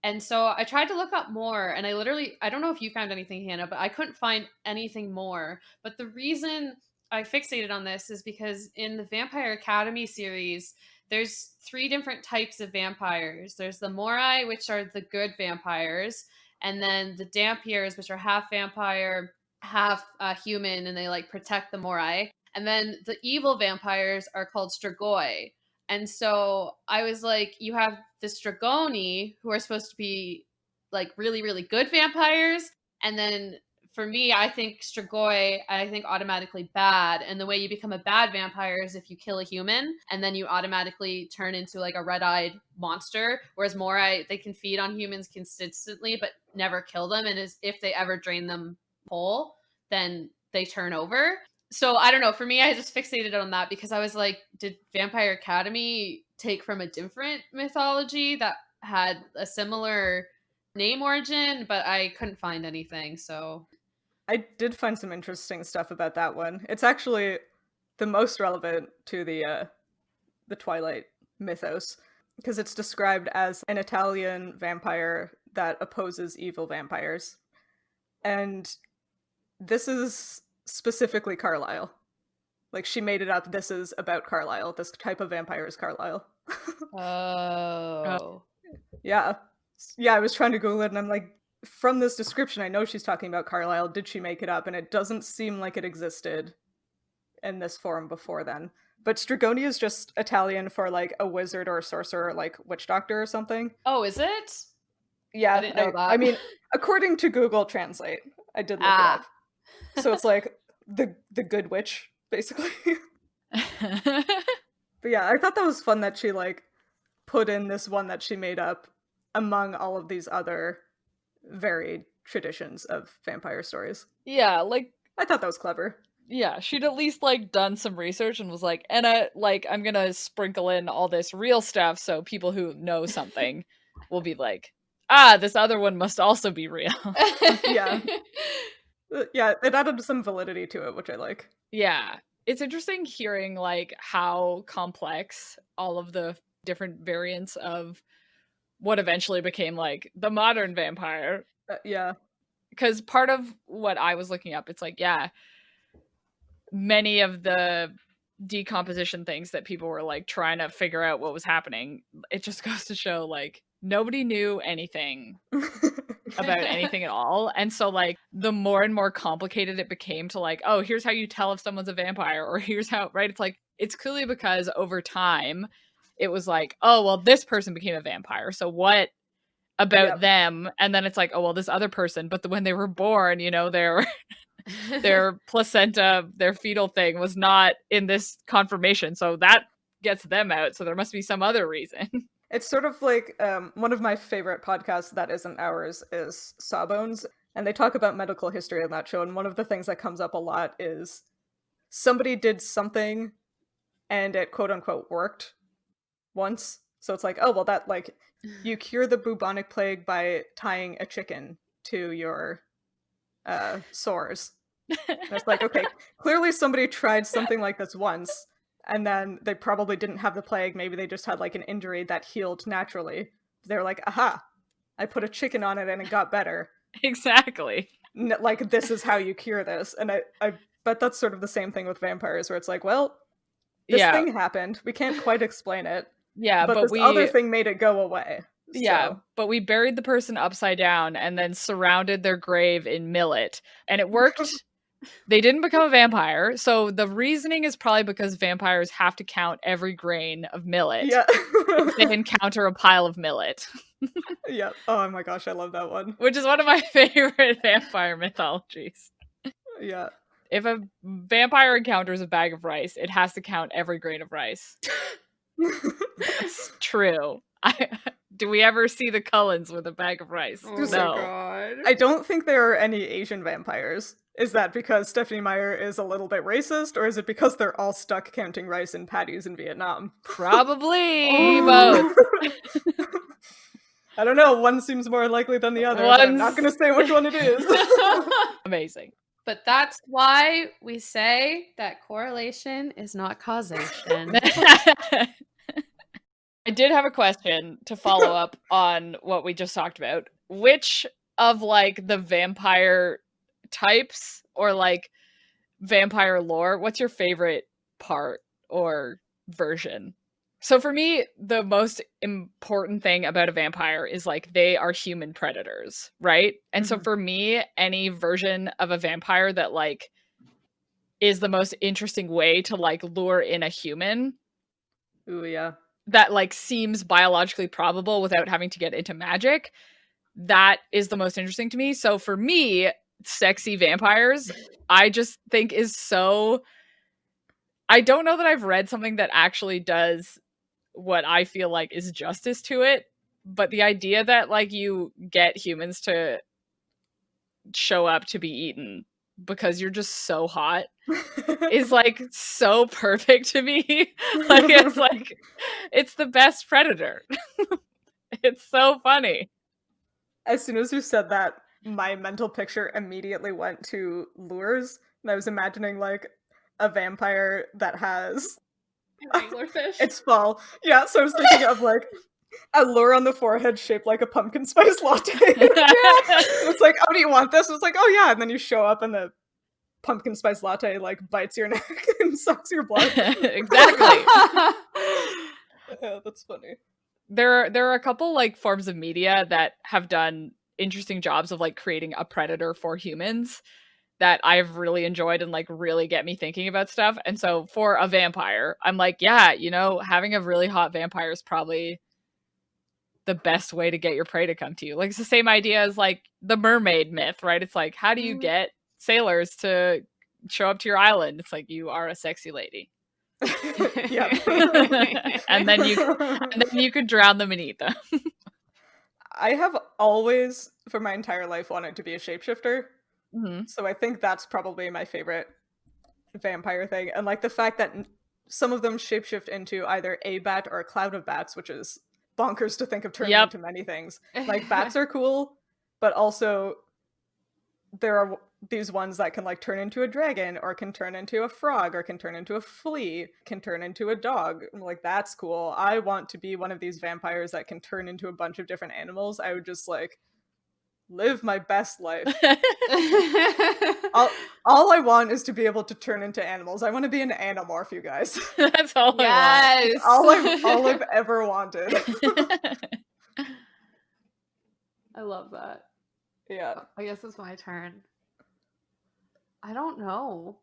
S3: And so I tried to look up more, and I don't know if you found anything, Hannah, but I couldn't find anything more. But the reason I fixated on this is because in the Vampire Academy series, there's 3 different types of vampires. There's the Morai, which are the good vampires, and then the Dampiers, which are half vampire, half human, and they like protect the Morai. And then the evil vampires are called Strigoi. And so I was like, you have the Strigoni, who are supposed to be like really, really good vampires, and then for me, I think Strigoi, I think automatically bad. And the way you become a bad vampire is if you kill a human and then you automatically turn into like a red-eyed monster. Whereas Morai, they can feed on humans consistently but never kill them. And if they ever drain them whole, then they turn over. So I don't know. For me, I just fixated on that because I was like, did Vampire Academy take from a different mythology that had a similar name origin? But I couldn't find anything, so...
S2: I did find some interesting stuff about that one. It's actually the most relevant to the Twilight mythos because it's described as an Italian vampire that opposes evil vampires. And this is specifically Carlisle. Like, she made it up. This is about Carlisle. This type of vampire is Carlisle.
S3: Oh.
S2: Yeah. Yeah, I was trying to Google it and I'm like, from this description, I know she's talking about Carlisle. Did she make it up? And it doesn't seem like it existed in this form before then. But Strigoni is just Italian for, like, a wizard or a sorcerer, like witch doctor or something.
S3: Oh, is it?
S2: Yeah,
S3: I didn't know that.
S2: I mean, according to Google Translate, I did look it up. So it's like the good witch, basically. But yeah, I thought that was fun that she, like, put in this one that she made up among all of these other varied traditions of vampire stories.
S1: Yeah, like,
S2: I thought that was clever.
S1: yeah, she'd at least like done some research and was like, and like, I'm gonna sprinkle in all this real stuff so people who know something will be like, ah, this other one must also be real.
S2: Yeah. Yeah, it added some validity to it, which I like.
S1: Yeah. It's interesting hearing like how complex all of the different variants of what eventually became like the modern vampire.
S2: Yeah.
S1: Because part of what I was looking up, it's like, yeah, many of the decomposition things that people were like trying to figure out what was happening, it just goes to show like nobody knew anything about anything at all. And so like the more and more complicated it became to like, oh, here's how you tell if someone's a vampire, or here's how, right? It's like, it's clearly because over time it was like, oh, well, this person became a vampire, so what about them? And then it's like, oh, well, this other person, but when they were born, you know, their placenta, their fetal thing was not in this conformation, so that gets them out, so there must be some other reason.
S2: It's sort of like one of my favorite podcasts that isn't ours is Sawbones, and they talk about medical history on that show, and one of the things that comes up a lot is somebody did something and it quote-unquote worked once. So it's like, oh, well, that, like, you cure the bubonic plague by tying a chicken to your sores. And it's like, okay, clearly somebody tried something like this once, and then they probably didn't have the plague. Maybe they just had like an injury that healed naturally. They're like, aha, I put a chicken on it and it got better.
S1: Exactly.
S2: Like, this is how you cure this. And I bet that's sort of the same thing with vampires, where it's like, well, this thing happened. We can't quite explain it.
S1: Yeah,
S2: but this other thing made it go away.
S1: Yeah,
S2: so.
S1: But we buried the person upside down and then surrounded their grave in millet. And it worked. They didn't become a vampire. So the reasoning is probably because vampires have to count every grain of millet.
S2: Yeah.
S1: if they encounter a pile of millet.
S2: Yeah. Oh my gosh, I love that one.
S1: Which is one of my favorite vampire mythologies.
S2: Yeah.
S1: If a vampire encounters a bag of rice, it has to count every grain of rice. That's true. Do we ever see the Cullens with a bag of rice?
S3: Oh,
S1: no.
S3: God.
S2: I don't think there are any Asian vampires. Is that because Stephenie Meyer is a little bit racist, or is it because they're all stuck counting rice in patties in Vietnam?
S1: Probably both.
S2: I don't know. One seems more likely than the other, but I'm not going to say which one it is.
S1: Amazing.
S3: But that's why we say that correlation is not causation.
S1: I did have a question to follow up on what we just talked about. Which of like the vampire types or like vampire lore, what's your favorite part or version? So for me, the most important thing about a vampire is like they are human predators, right? And so for me, any version of a vampire that like is the most interesting way to like lure in a human.
S2: Ooh, yeah.
S1: That like seems biologically probable without having to get into magic. That is the most interesting to me. So for me, sexy vampires, I just think is so... I don't know that I've read something that actually does what I feel like is justice to it, but the idea that like you get humans to show up to be eaten because you're just so hot is like so perfect to me. Like it's the best predator. It's so funny.
S2: As soon as you said that, my mental picture immediately went to lures, and I was imagining like a vampire that has
S3: Anglerfish.
S2: It's fall. Yeah, so I was thinking of like a lure on the forehead shaped like a pumpkin spice latte. It's like, oh, do you want this? It's like, oh yeah, and then you show up and the pumpkin spice latte like bites your neck and sucks your blood.
S1: Exactly.
S2: Yeah, that's funny.
S1: There are a couple like forms of media that have done interesting jobs of like creating a predator for humans that I've really enjoyed and like really get me thinking about stuff. And so for a vampire, I'm like, yeah, you know, having a really hot vampire is probably the best way to get your prey to come to you. Like it's the same idea as like the mermaid myth, right? It's like, how do you get sailors to show up to your island? It's like, you are a sexy lady.
S2: Yeah.
S1: and then you could drown them and eat them.
S2: I have always, for my entire life, wanted to be a shapeshifter.
S1: Mm-hmm.
S2: So I think that's probably my favorite vampire thing. And like the fact that some of them shapeshift into either a bat or a cloud of bats, which is bonkers to think of turning
S1: Yep.
S2: into many things. Like bats are cool, but also there are these ones that can like turn into a dragon or can turn into a frog or can turn into a flea, can turn into a dog. I'm like, that's cool. I want to be one of these vampires that can turn into a bunch of different animals. I would just like live my best life. All I want is to be able to turn into animals. I want to be an animorph, you guys.
S1: That's all
S3: Yes.
S2: all I've ever wanted.
S1: I want.
S3: I love that.
S2: Yeah.
S3: I guess it's my turn. I don't know.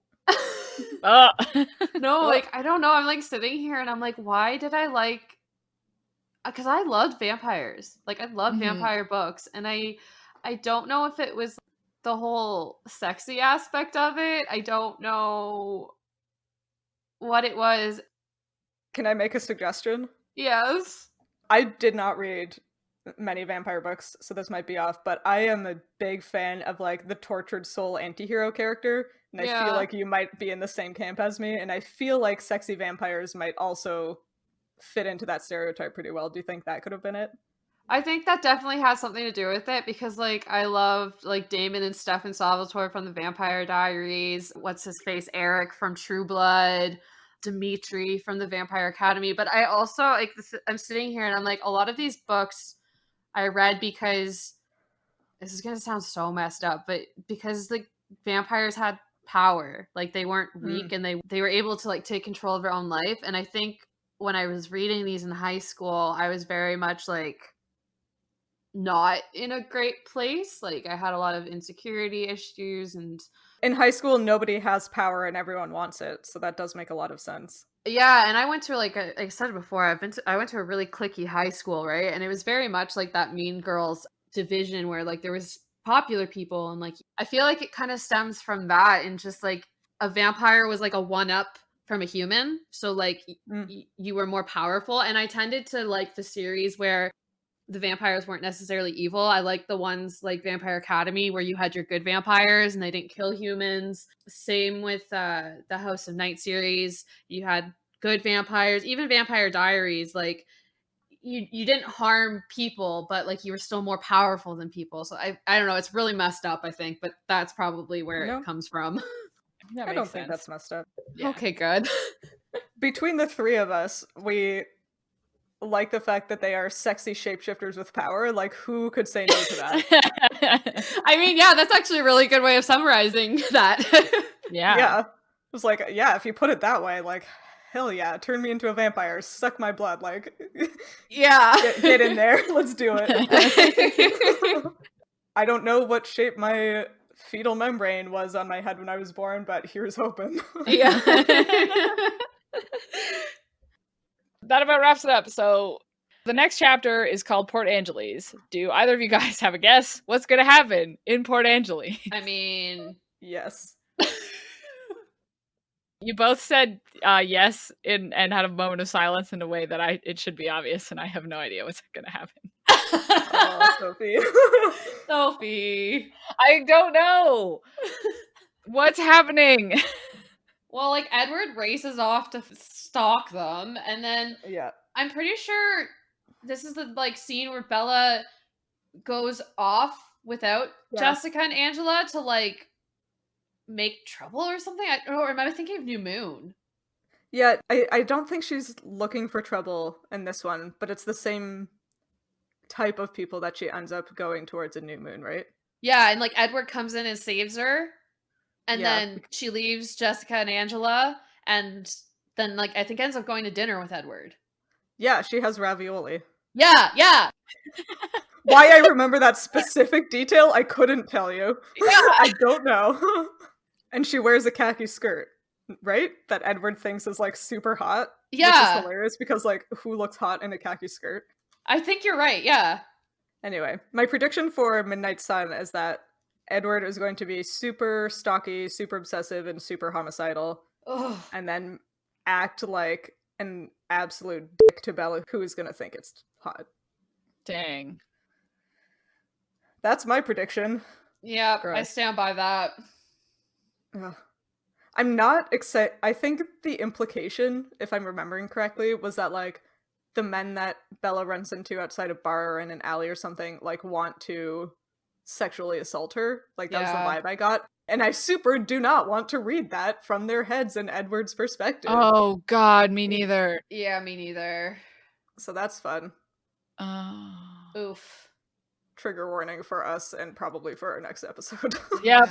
S3: No, like, I don't know. I'm like sitting here and I'm like, why did I like, because I loved vampires. Like, I loved
S1: Mhm.
S3: vampire books. And I don't know if it was the whole sexy aspect of it. I don't know what it was.
S2: Can I make a suggestion?
S3: Yes.
S2: I did not read many vampire books, so this might be off, but I am a big fan of like the tortured soul anti-hero character, and I feel
S3: Yeah.
S2: like you might be in the same camp as me, and I feel like sexy vampires might also fit into that stereotype pretty well. Do you think that could have been it?
S3: I think that definitely has something to do with it because, like, I loved, like, Damon and Stefan Salvatore from the Vampire Diaries. What's his face? Eric from True Blood. Dimitri from the Vampire Academy. But I also, like, I'm sitting here and I'm like, a lot of these books I read because this is going to sound so messed up, but because, like, vampires had power. Like, they weren't weak and they were able to, like, take control of their own life. And I think when I was reading these in high school, I was very much, like, not in a great place. Like, I had a lot of insecurity issues and
S2: In high school, nobody has power and everyone wants it, so that does make a lot of sense.
S3: yeah, and I went to, like I said before, I went to a really cliquey high school, right? And it was very much like that Mean Girls division where like there was popular people and like I feel like it kind of stems from that and just like a vampire was like a one up from a human. So like you were more powerful and I tended to like the series where the vampires weren't necessarily evil. I like the ones like Vampire Academy where you had your good vampires and they didn't kill humans. Same with the House of Night series. You had good vampires, even Vampire Diaries. Like you didn't harm people, but like you were still more powerful than people. So I don't know. It's really messed up, I think, but that's probably where
S2: No.
S3: it comes from.
S1: That
S2: I don't
S1: makes
S2: think
S1: sense.
S2: that's messed up.
S3: Yeah.
S1: Okay, good.
S2: Between the three of us, we like the fact that they are sexy shapeshifters with power. Like, who could say no to that?
S3: I mean, yeah, that's actually a really good way of summarizing that.
S2: Yeah. It was like, yeah, if you put it that way, like, hell yeah, turn me into a vampire, suck my blood, like,
S3: Yeah.
S2: get in there, let's do it. I don't know what shape my fetal membrane was on my head when I was born, but here's hoping.
S3: Yeah.
S1: That about wraps it up. So the next chapter is called Port Angeles. Do either of you guys have a guess? What's going to happen in Port Angeles?
S3: I mean,
S2: Yes.
S1: You both said yes and had a moment of silence in a way that it should be obvious, and I have no idea what's going to happen.
S2: Oh, Sophie.
S3: Sophie.
S1: I don't know. What's happening?
S3: Well, like Edward races off to stalk them, and then
S2: Yeah.
S3: I'm pretty sure this is the like scene where Bella goes off without Jessica and Angela to like make trouble or something. Or am I thinking of New Moon?
S2: Yeah, I don't think she's looking for trouble in this one, but it's the same type of people that she ends up going towards in New Moon, right?
S3: Yeah, and like Edward comes in and saves her, and
S2: Yeah.
S3: then she leaves Jessica and Angela, and then like I think ends up going to dinner with Edward.
S2: Yeah, she has ravioli.
S3: Yeah.
S2: Why I remember that specific detail, I couldn't tell you.
S3: Yeah.
S2: I don't know. And she wears a khaki skirt, right? That Edward thinks is like super hot.
S3: Yeah.
S2: Which is hilarious because like who looks hot in a khaki skirt?
S3: I think you're right, yeah.
S2: Anyway, my prediction for Midnight Sun is that Edward is going to be super stocky, super obsessive, and super homicidal.
S3: Ugh.
S2: And then act like an absolute dick to Bella, who is going to think it's hot.
S1: Dang.
S2: That's my prediction.
S3: Yep, I
S1: Gross.
S3: stand by that.
S2: Ugh. I'm not excited. I think the implication, if I'm remembering correctly, was that, like, the men that Bella runs into outside a bar or in an alley or something, like, want to sexually assault her. Like, that was the
S3: Yeah.
S2: vibe I got. And I super do not want to read that from their heads in Edward's perspective.
S1: Oh God, me neither.
S3: Yeah, me neither.
S2: So that's fun.
S1: Oh.
S3: Oof.
S2: Trigger warning for us and probably for our next episode.
S1: Yep.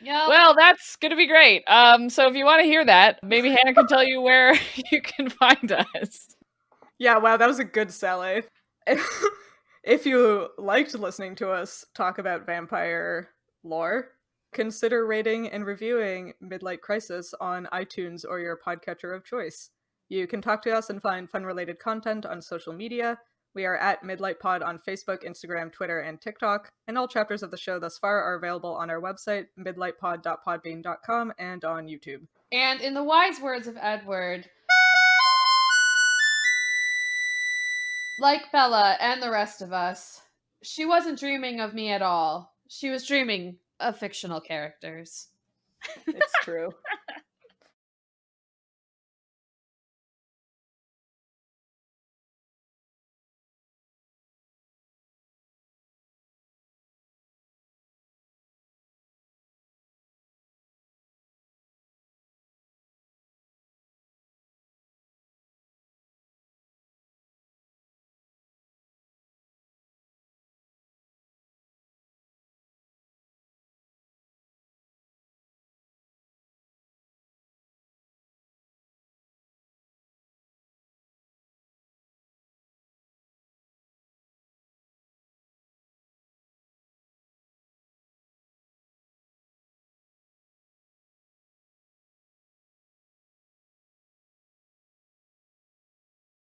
S3: Yep.
S1: Well, that's gonna be great. So if you want to hear that, maybe Hannah can tell you where you can find us.
S2: Yeah, wow, that was a good sally. If you liked listening to us talk about vampire lore, consider rating and reviewing Midlight Crisis on iTunes or your podcatcher of choice. You can talk to us and find fun-related content on social media. We are at Midlight Pod on Facebook, Instagram, Twitter, and TikTok, and all chapters of the show thus far are available on our website, midlightpod.podbean.com, and on YouTube.
S3: And in the wise words of Edward, like Bella and the rest of us, she wasn't dreaming of me at all. She was dreaming of fictional characters.
S2: It's true.